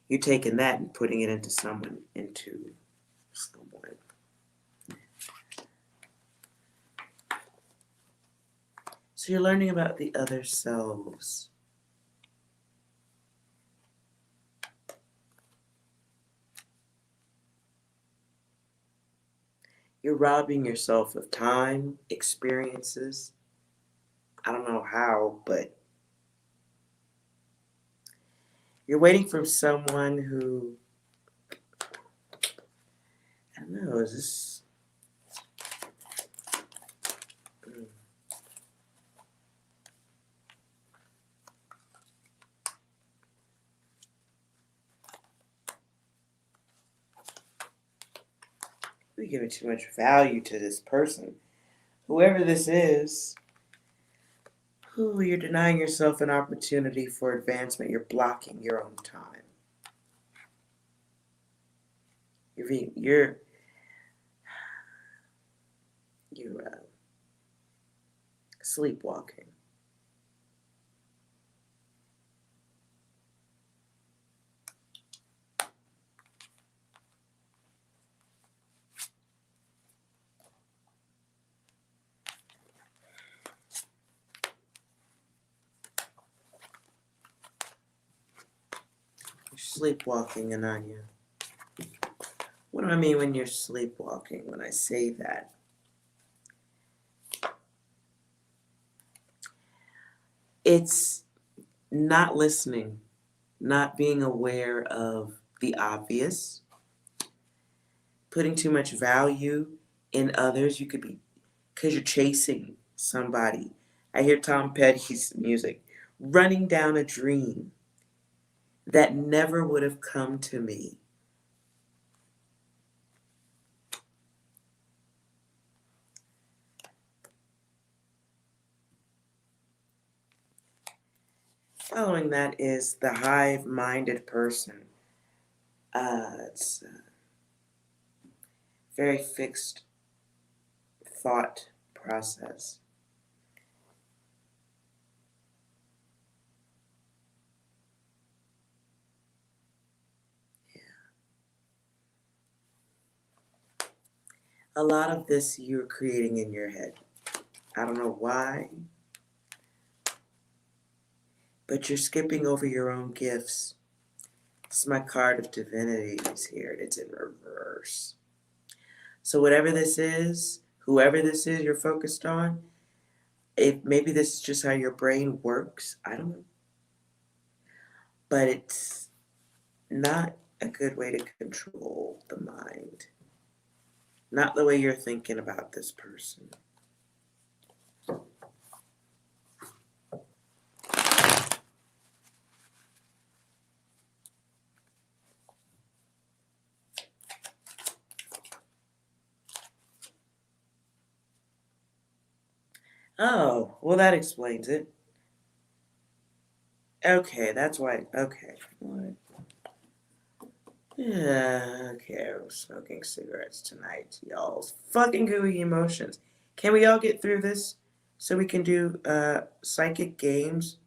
you're taking that and putting it into someone. So you're learning about the other selves. You're robbing yourself of time, experiences. I don't know how, but you're waiting for someone who, I don't know, is this... We're giving too much value to this person. Whoever this is, who you're denying yourself an opportunity for advancement. You're blocking your own time. You're sleepwalking. You're sleepwalking, Ananya. What do I mean when you're sleepwalking when I say that? It's not listening, not being aware of the obvious, putting too much value in others. You could be, because you're chasing somebody. I hear Tom Petty's music, running down a dream that never would have come to me. Following that is the hive-minded person. It's a very fixed thought process. A lot of this you're creating in your head. I don't know why, but you're skipping over your own gifts. This is my card of divinity is here. It's in reverse. So whatever this is, whoever this is you're focused on, maybe this is just how your brain works. I don't know. But it's not a good way to control the mind. Not the way you're thinking about this person. Oh, well, that explains it. Okay, that's why. Okay. What? Yeah, okay, I was smoking cigarettes tonight, y'all. Fucking gooey emotions. Can we all get through this so we can do psychic games?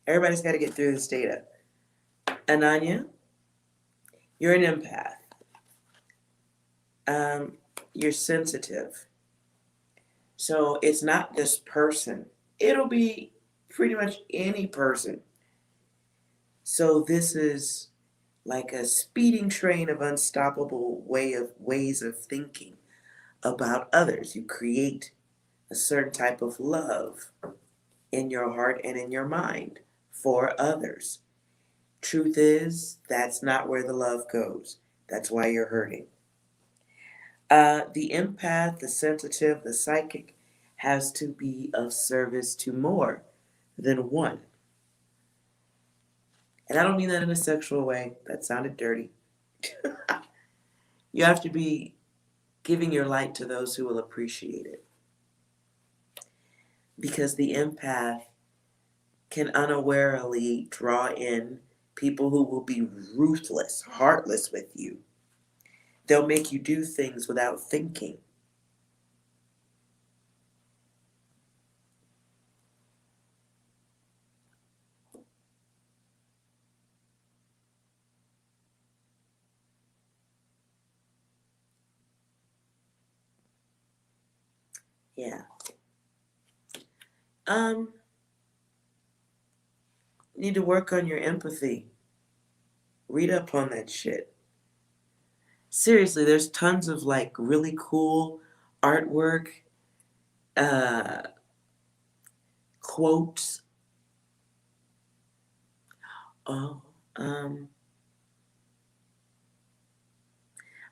Everybody's got to get through this data. Ananya, you're an empath. you're sensitive. So it's not this person. It'll be pretty much any person. So this is like a speeding train of unstoppable ways of thinking about others. You create a certain type of love in your heart and in your mind for others. Truth is, that's not where the love goes. That's why you're hurting. The empath, the sensitive, the psychic has to be of service to more than one. And I don't mean that in a sexual way. That sounded dirty. You have to be giving your light to those who will appreciate it. Because the empath can unawarely draw in people who will be ruthless, heartless with you. They'll make you do things without thinking. Yeah. Need to work on your empathy. Read up on that shit. Seriously, there's tons of like really cool artwork, uh, quotes. Oh, I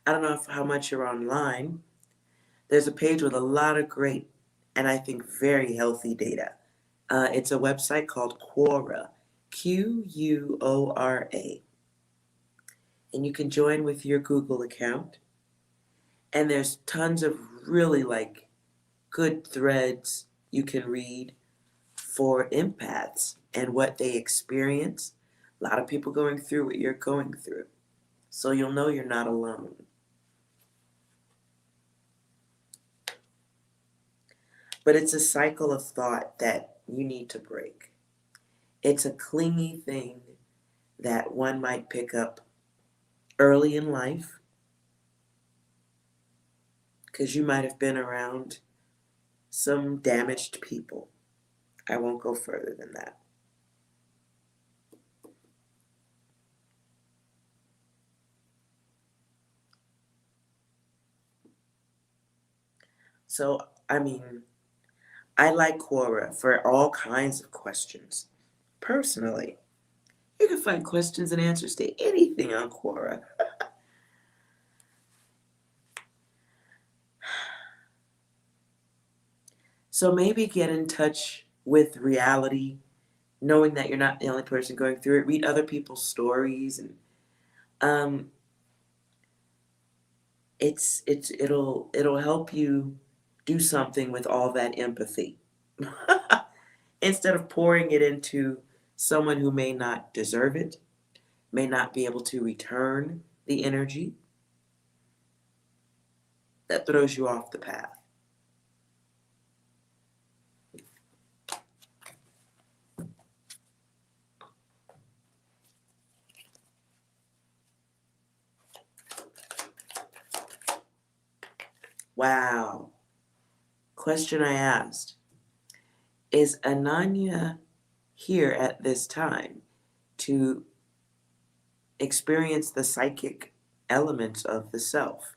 don't know how much you're online. There's a page with a lot of great and I think very healthy data. It's a website called Quora, Quora. And you can join with your Google account. And there's tons of really like good threads you can read for empaths and what they experience. A lot of people going through what you're going through. So you'll know you're not alone. But it's a cycle of thought that you need to break. It's a clingy thing that one might pick up early in life because you might have been around some damaged people. I won't go further than that. So, I mean, I like Quora for all kinds of questions. Personally, you can find questions and answers to anything on Quora. So maybe get in touch with reality, knowing that you're not the only person going through it. Read other people's stories, and um, it'll help you do something with all that empathy instead of pouring it into someone who may not deserve it, may not be able to return the energy. That throws you off the path. Wow. Question I asked: is Ananya here at this time to experience the psychic elements of the self?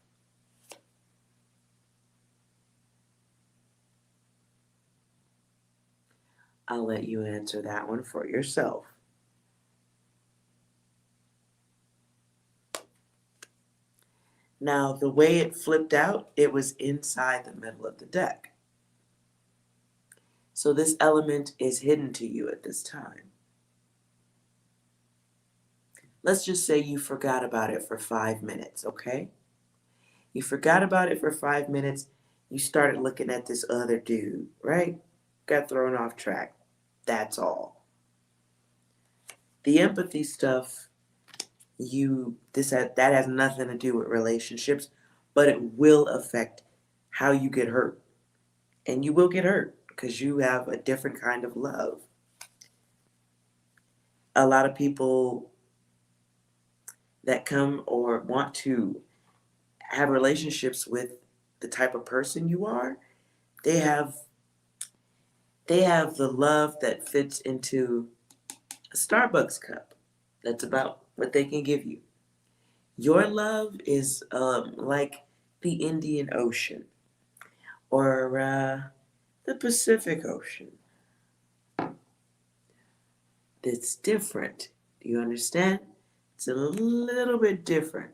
I'll let you answer that one for yourself. Now, the way it flipped out, it was inside the middle of the deck. So this element is hidden to you at this time. Let's just say you forgot about it for 5 minutes, okay? You forgot about it for 5 minutes. You started looking at this other dude, right? Got thrown off track. That's all. The empathy stuff, that has nothing to do with relationships, but it will affect how you get hurt. And you will get hurt because you have a different kind of love. A lot of people that come or want to have relationships with the type of person you are, they have the love that fits into a Starbucks cup. That's about what they can give you. Your love is like the Indian Ocean or the Pacific Ocean. It's different. Do you understand? It's a little bit different.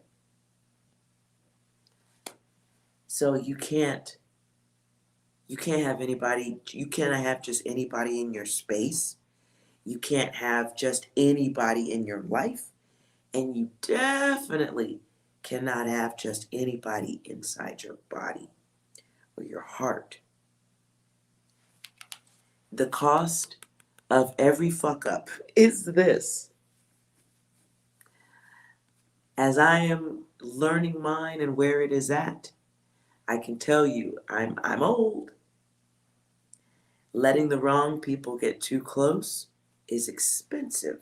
So you can't have anybody, you cannot have just anybody in your space. You can't have just anybody in your life. And you definitely cannot have just anybody inside your body or your heart. The cost of every fuck up is this. As I am learning mine and where it is at, I can tell you I'm old. Letting the wrong people get too close is expensive.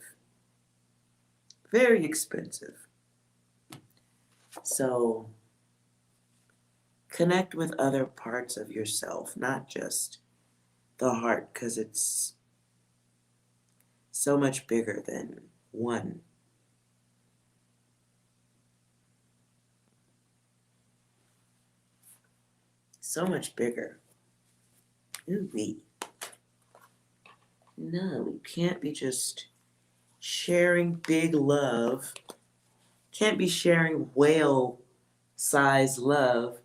Very expensive. So connect with other parts of yourself, not just the heart, because it's so much bigger than one. So much bigger. Ooh-wee. No, we can't be just sharing big love. Can't be sharing whale-sized love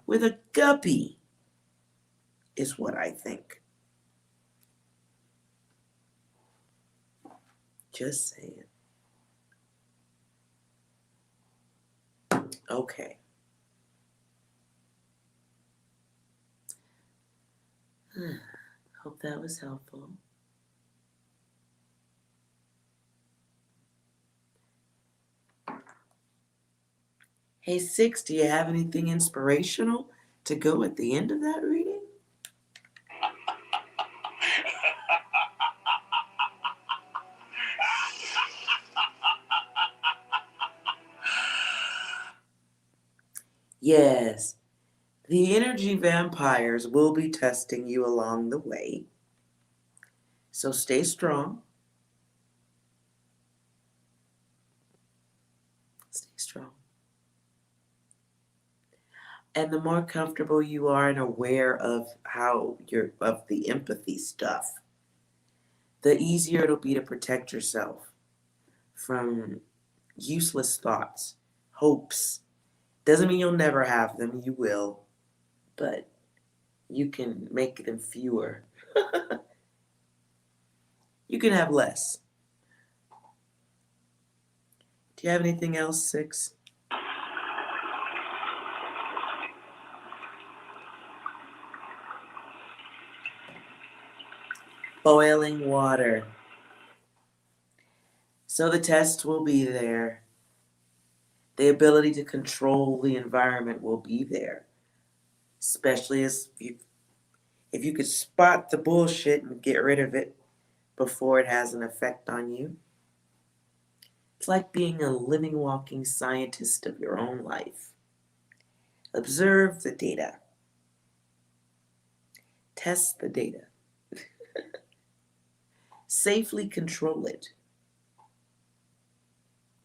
with a guppy, is what I think. Just saying. Okay. Hope that was helpful. Hey, Six, do you have anything inspirational to go at the end of that reading? Yes, the energy vampires will be testing you along the way. So stay strong. Stay strong. And the more comfortable you are and aware of of the empathy stuff, the easier it'll be to protect yourself from useless thoughts, hopes. Doesn't mean you'll never have them, you will, but you can make them fewer. You can have less. Do you have anything else, Six? Boiling water. So the test will be there. The ability to control the environment will be there. Especially if you could spot the bullshit and get rid of it before it has an effect on you. It's like being a living, walking scientist of your own life. Observe the data. Test the data. Safely control it.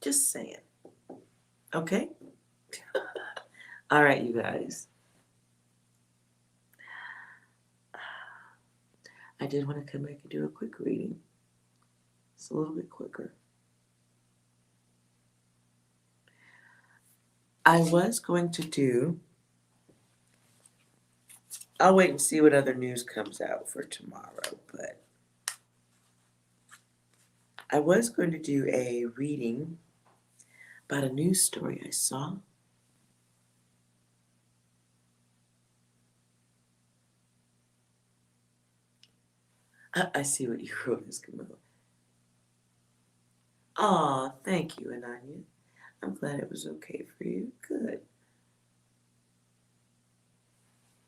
Just saying. Okay? All right, you guys. I did want to come back and do a quick reading. It's a little bit quicker. I was going to do, I'll wait and see what other news comes out for tomorrow, but I was going to do a reading about a news story I saw. I see what you wrote, Ms. Camilla. Aw, thank you, Ananya. I'm glad it was okay for you. Good.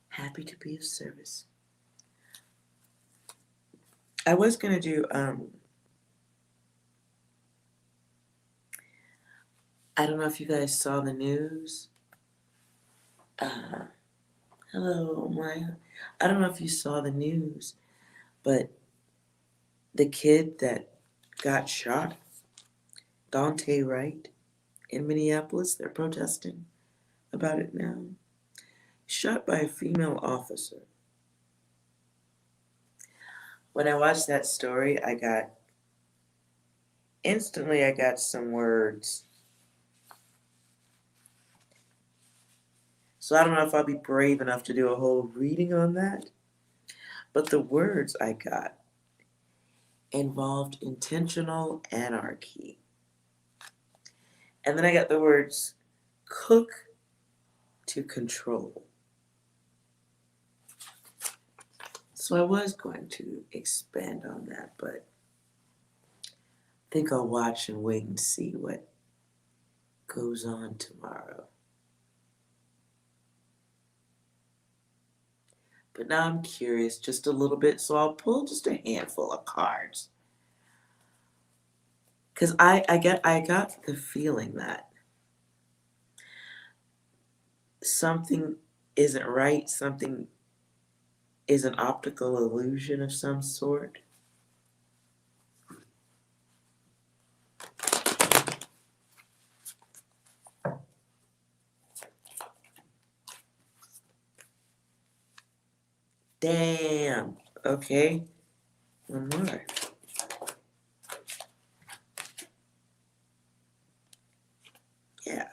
Happy to be of service. I was going to do, I don't know if you guys saw the news. Hello, Maya. I don't know if you saw the news, but the kid that got shot, Dante Wright, in Minneapolis, they're protesting about it now. Shot by a female officer. When I watched that story, I got some words. So I don't know if I'll be brave enough to do a whole reading on that, but the words I got involved intentional anarchy. And then I got the words cook to control. So I was going to expand on that, but I think I'll watch and wait and see what goes on tomorrow. But now I'm curious just a little bit, so I'll pull just a handful of cards. Because I got the feeling that something isn't right, something is an optical illusion of some sort. Damn. Okay. One more. Yeah.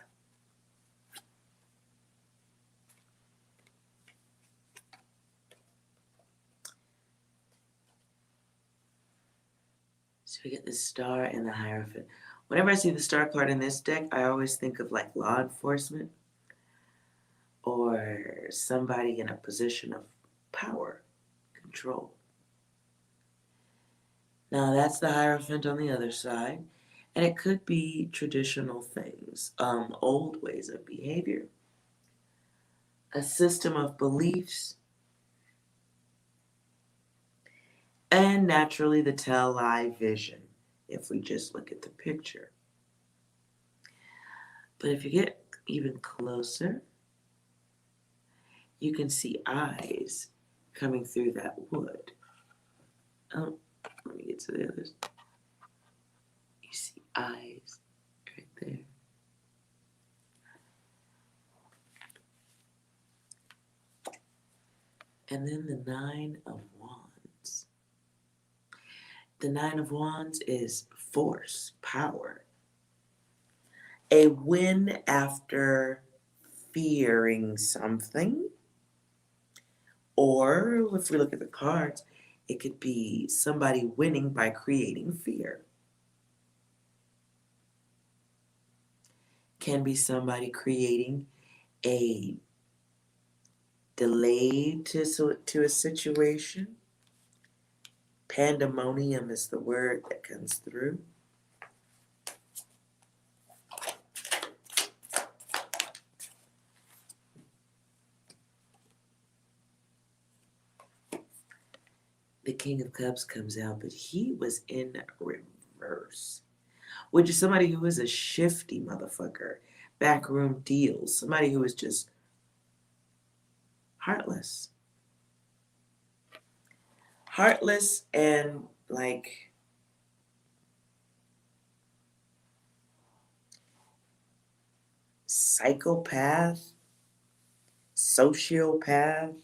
So we get the star and the Hierophant. Whenever I see the star card in this deck, I always think of like law enforcement or somebody in a position of power, control. Now that's the Hierophant on the other side. And it could be traditional things, old ways of behavior, a system of beliefs, and naturally the tell-lie vision, if we just look at the picture. But if you get even closer, you can see eyes coming through that wood. Oh, let me get to the others. You see eyes right there. And then the Nine of Wands. The Nine of Wands is force, power. A win after fearing something. Or if we look at the cards, it could be somebody winning by creating fear. Can be somebody creating a delay to a situation. Pandemonium is the word that comes through. The King of Cups comes out, but he was in reverse, which is somebody who is a shifty motherfucker, backroom deals, somebody who is just heartless. Heartless and like psychopath, sociopath.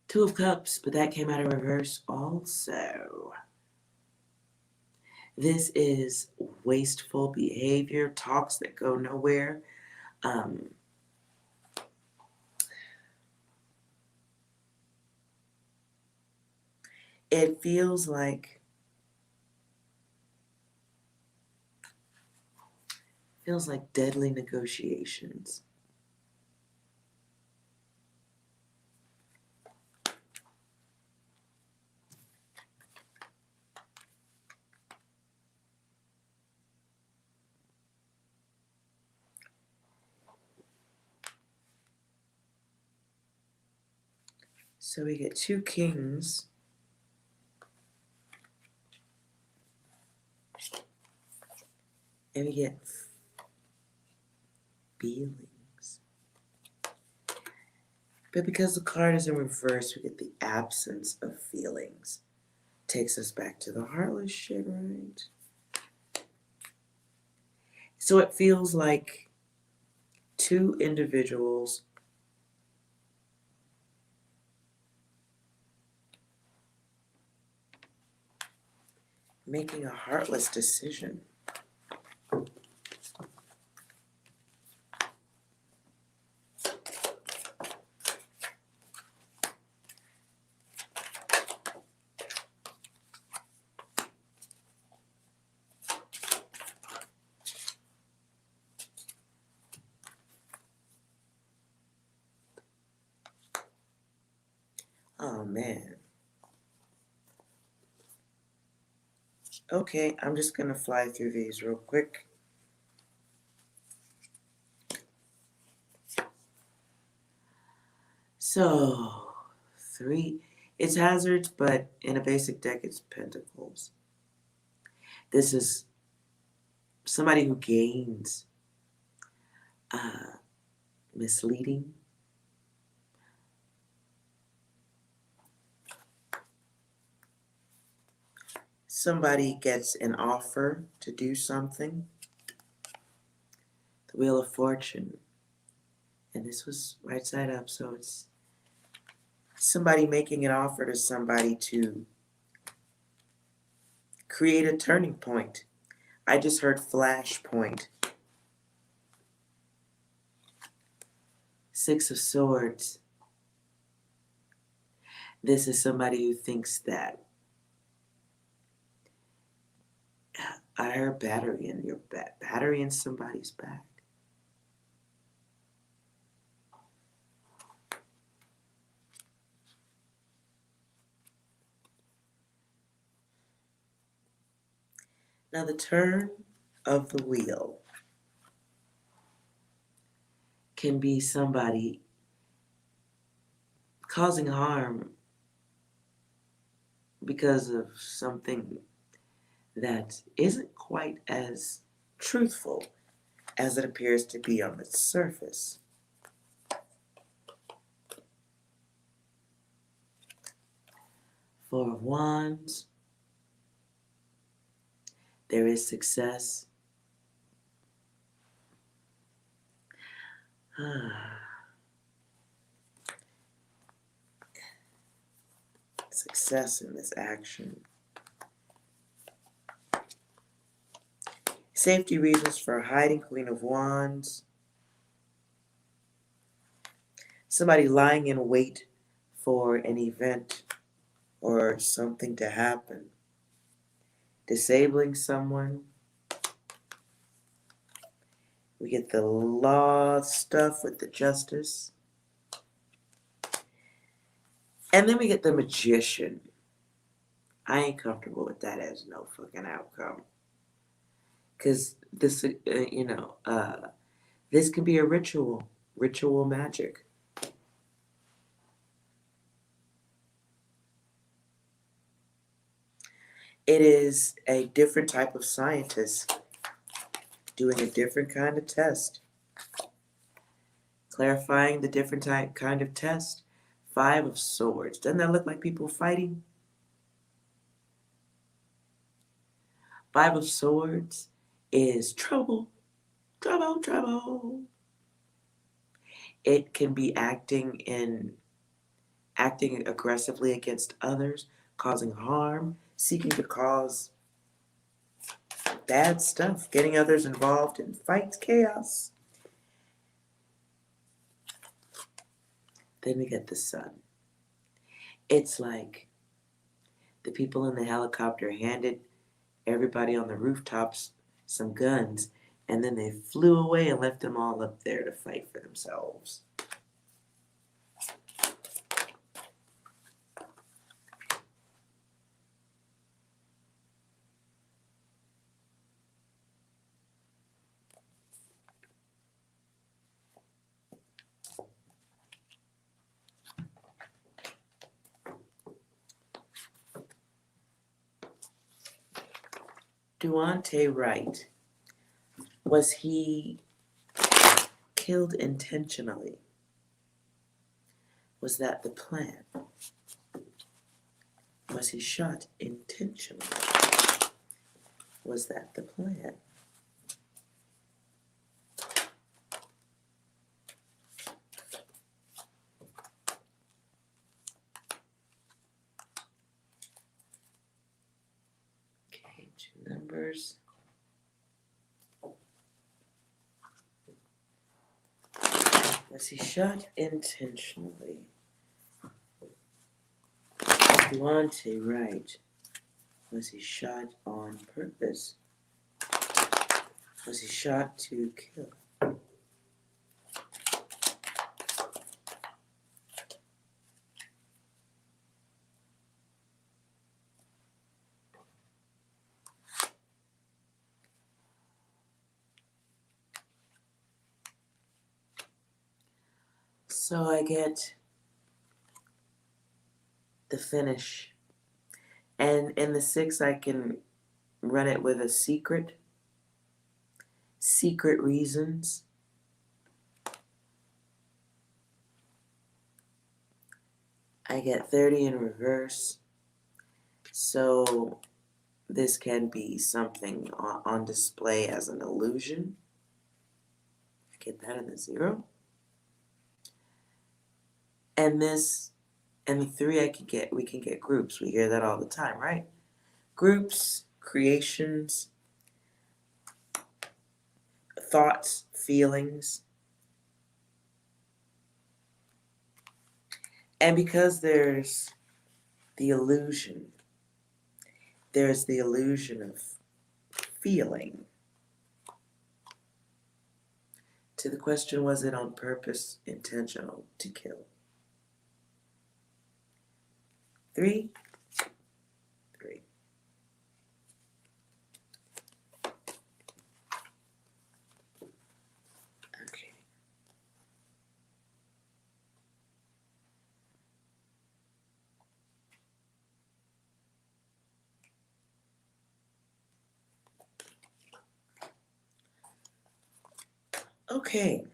Two of Cups, but that came out in reverse also. This is wasteful behavior, talks that go nowhere. It feels like deadly negotiations. So we get 2 kings. And we get feelings. But because the card is in reverse, we get the absence of feelings. Takes us back to the heartless shit, right? So it feels like 2 individuals making a heartless decision. Oh man. Okay, I'm just gonna fly through these real quick. So, 3, it's hazards, but in a basic deck it's pentacles. This is somebody who gains misleading. Somebody gets an offer to do something. The Wheel of Fortune. And this was right side up, so it's somebody making an offer to somebody to create a turning point. I just heard flashpoint. 6 of Swords. This is somebody who thinks that I heard battery in your back. Battery in somebody's back. Now the turn of the wheel can be somebody causing harm because of something that isn't quite as truthful as it appears to be on the surface. Four of Wands. There is success. Success in this action. Safety reasons for hiding, Queen of Wands. Somebody lying in wait for an event or something to happen. Disabling someone. We get the law stuff with the justice. And then we get the Magician. I ain't comfortable with that as no fucking outcome. Because this, this can be a ritual magic. It is a different type of scientist doing a different kind of test. Clarifying the different kind of test. 5 of Swords. Doesn't that look like people fighting? 5 of Swords is trouble. Trouble, trouble. It can be acting aggressively against others, causing harm, seeking to cause bad stuff, getting others involved in fights, chaos. Then we get the Sun. It's like the people in the helicopter handed everybody on the rooftops some guns, and then they flew away and left them all up there to fight for themselves. Duante right? Was he killed intentionally? Was that the plan? Was he shot intentionally? Was that the plan? Okay, 2 numbers. Was he shot intentionally? Duante right. Was he shot on purpose? Was he shot to kill? So I get the finish. And in the 6, I can run it with a secret. Secret reasons. I get 30 in reverse. So this can be something on display as an illusion. I get that in the 0. And this, and the 3 we can get groups. We hear that all the time, right? Groups, creations, thoughts, feelings. And because there's the illusion of feeling. To the question, was it on purpose, intentional to kill? 3, 3. Okay. Okay.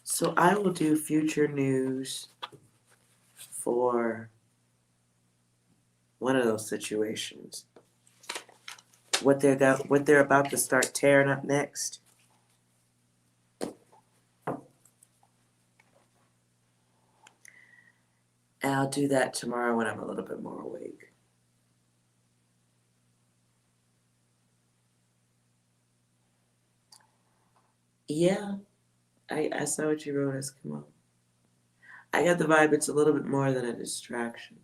So I will do future news for one of those situations. What they're about to start tearing up next. And I'll do that tomorrow when I'm a little bit more awake. Yeah, I saw what you wrote, Eskimo. I got the vibe it's a little bit more than a distraction.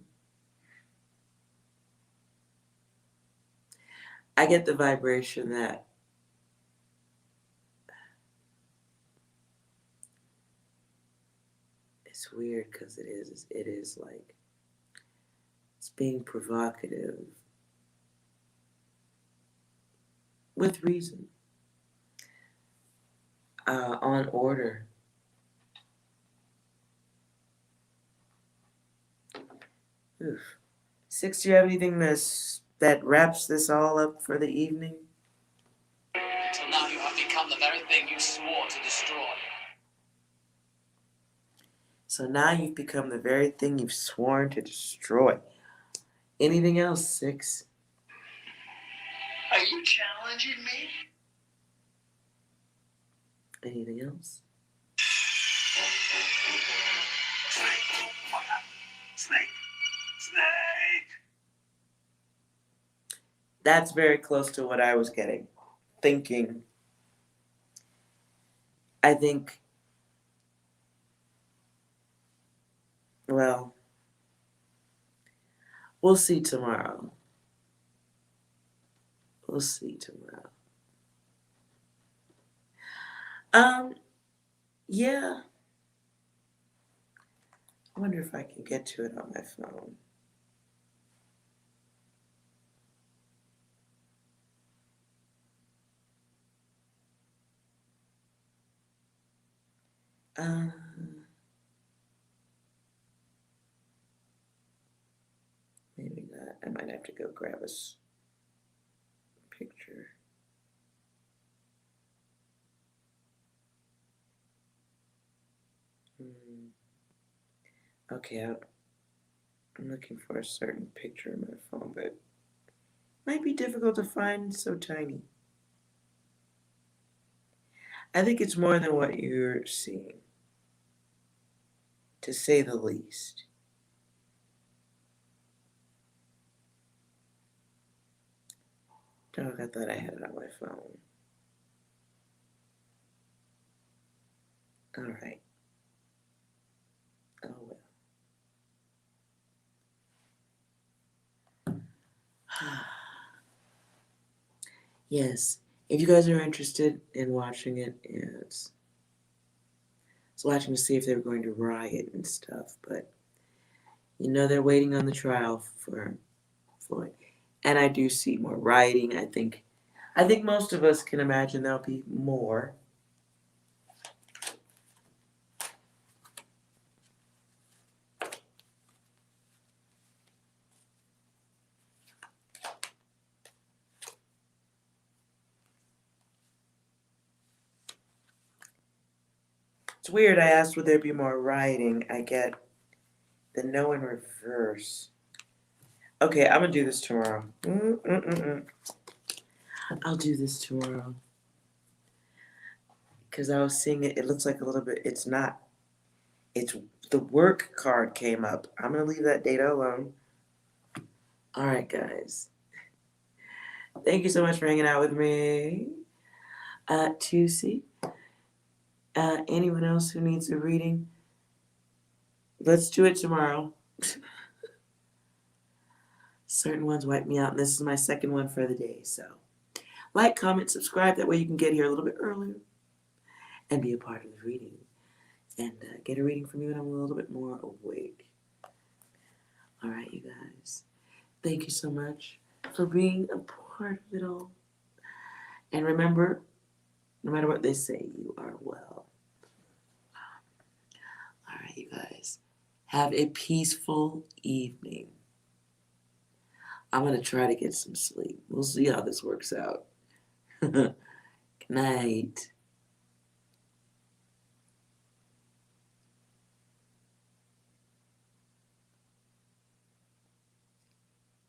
I get the vibration that it's weird because it is like it's being provocative with reason, on order. Oof. 6, do you have anything that wraps this all up for the evening? Until now you have become the very thing you swore to destroy. So now you've become the very thing you've sworn to destroy. Anything else, 6? Are you challenging me? Anything else? Snake! That's very close to what I was getting. Thinking. I think, well, we'll see tomorrow. We'll see tomorrow. Yeah. I wonder if I can get to it on my phone. Uh, I might have to go grab a picture. Okay, I'm looking for a certain picture on my phone, but it might be difficult to find, so tiny. I think it's more than what you're seeing, to say the least. Dog, I thought I had it on my phone. All right. Oh well. Yes, if you guys are interested in watching it, it's watching to see if they're going to riot and stuff, but you know they're waiting on the trial for Floyd. And I do see more rioting. I think most of us can imagine there'll be more. It's weird, I asked would there be more rioting. I get the no in reverse. Okay, I'm gonna do this tomorrow. I'll do this tomorrow. Because I was seeing it, it looks like a little bit, it's not. It's the work card came up. I'm gonna leave that data alone. Alright, guys. Thank you so much for hanging out with me. Tuesday. Anyone else who needs a reading? Let's do it tomorrow. Certain ones wipe me out, and this is my second one for the day. So, like, comment, subscribe. That way you can get here a little bit earlier and be a part of the reading. And get a reading from you when I'm a little bit more awake. All right, you guys. Thank you so much for being a part of it all. And remember, no matter what they say, you are well. All right, you guys. Have a peaceful evening. I'm going to try to get some sleep. We'll see how this works out. Good night.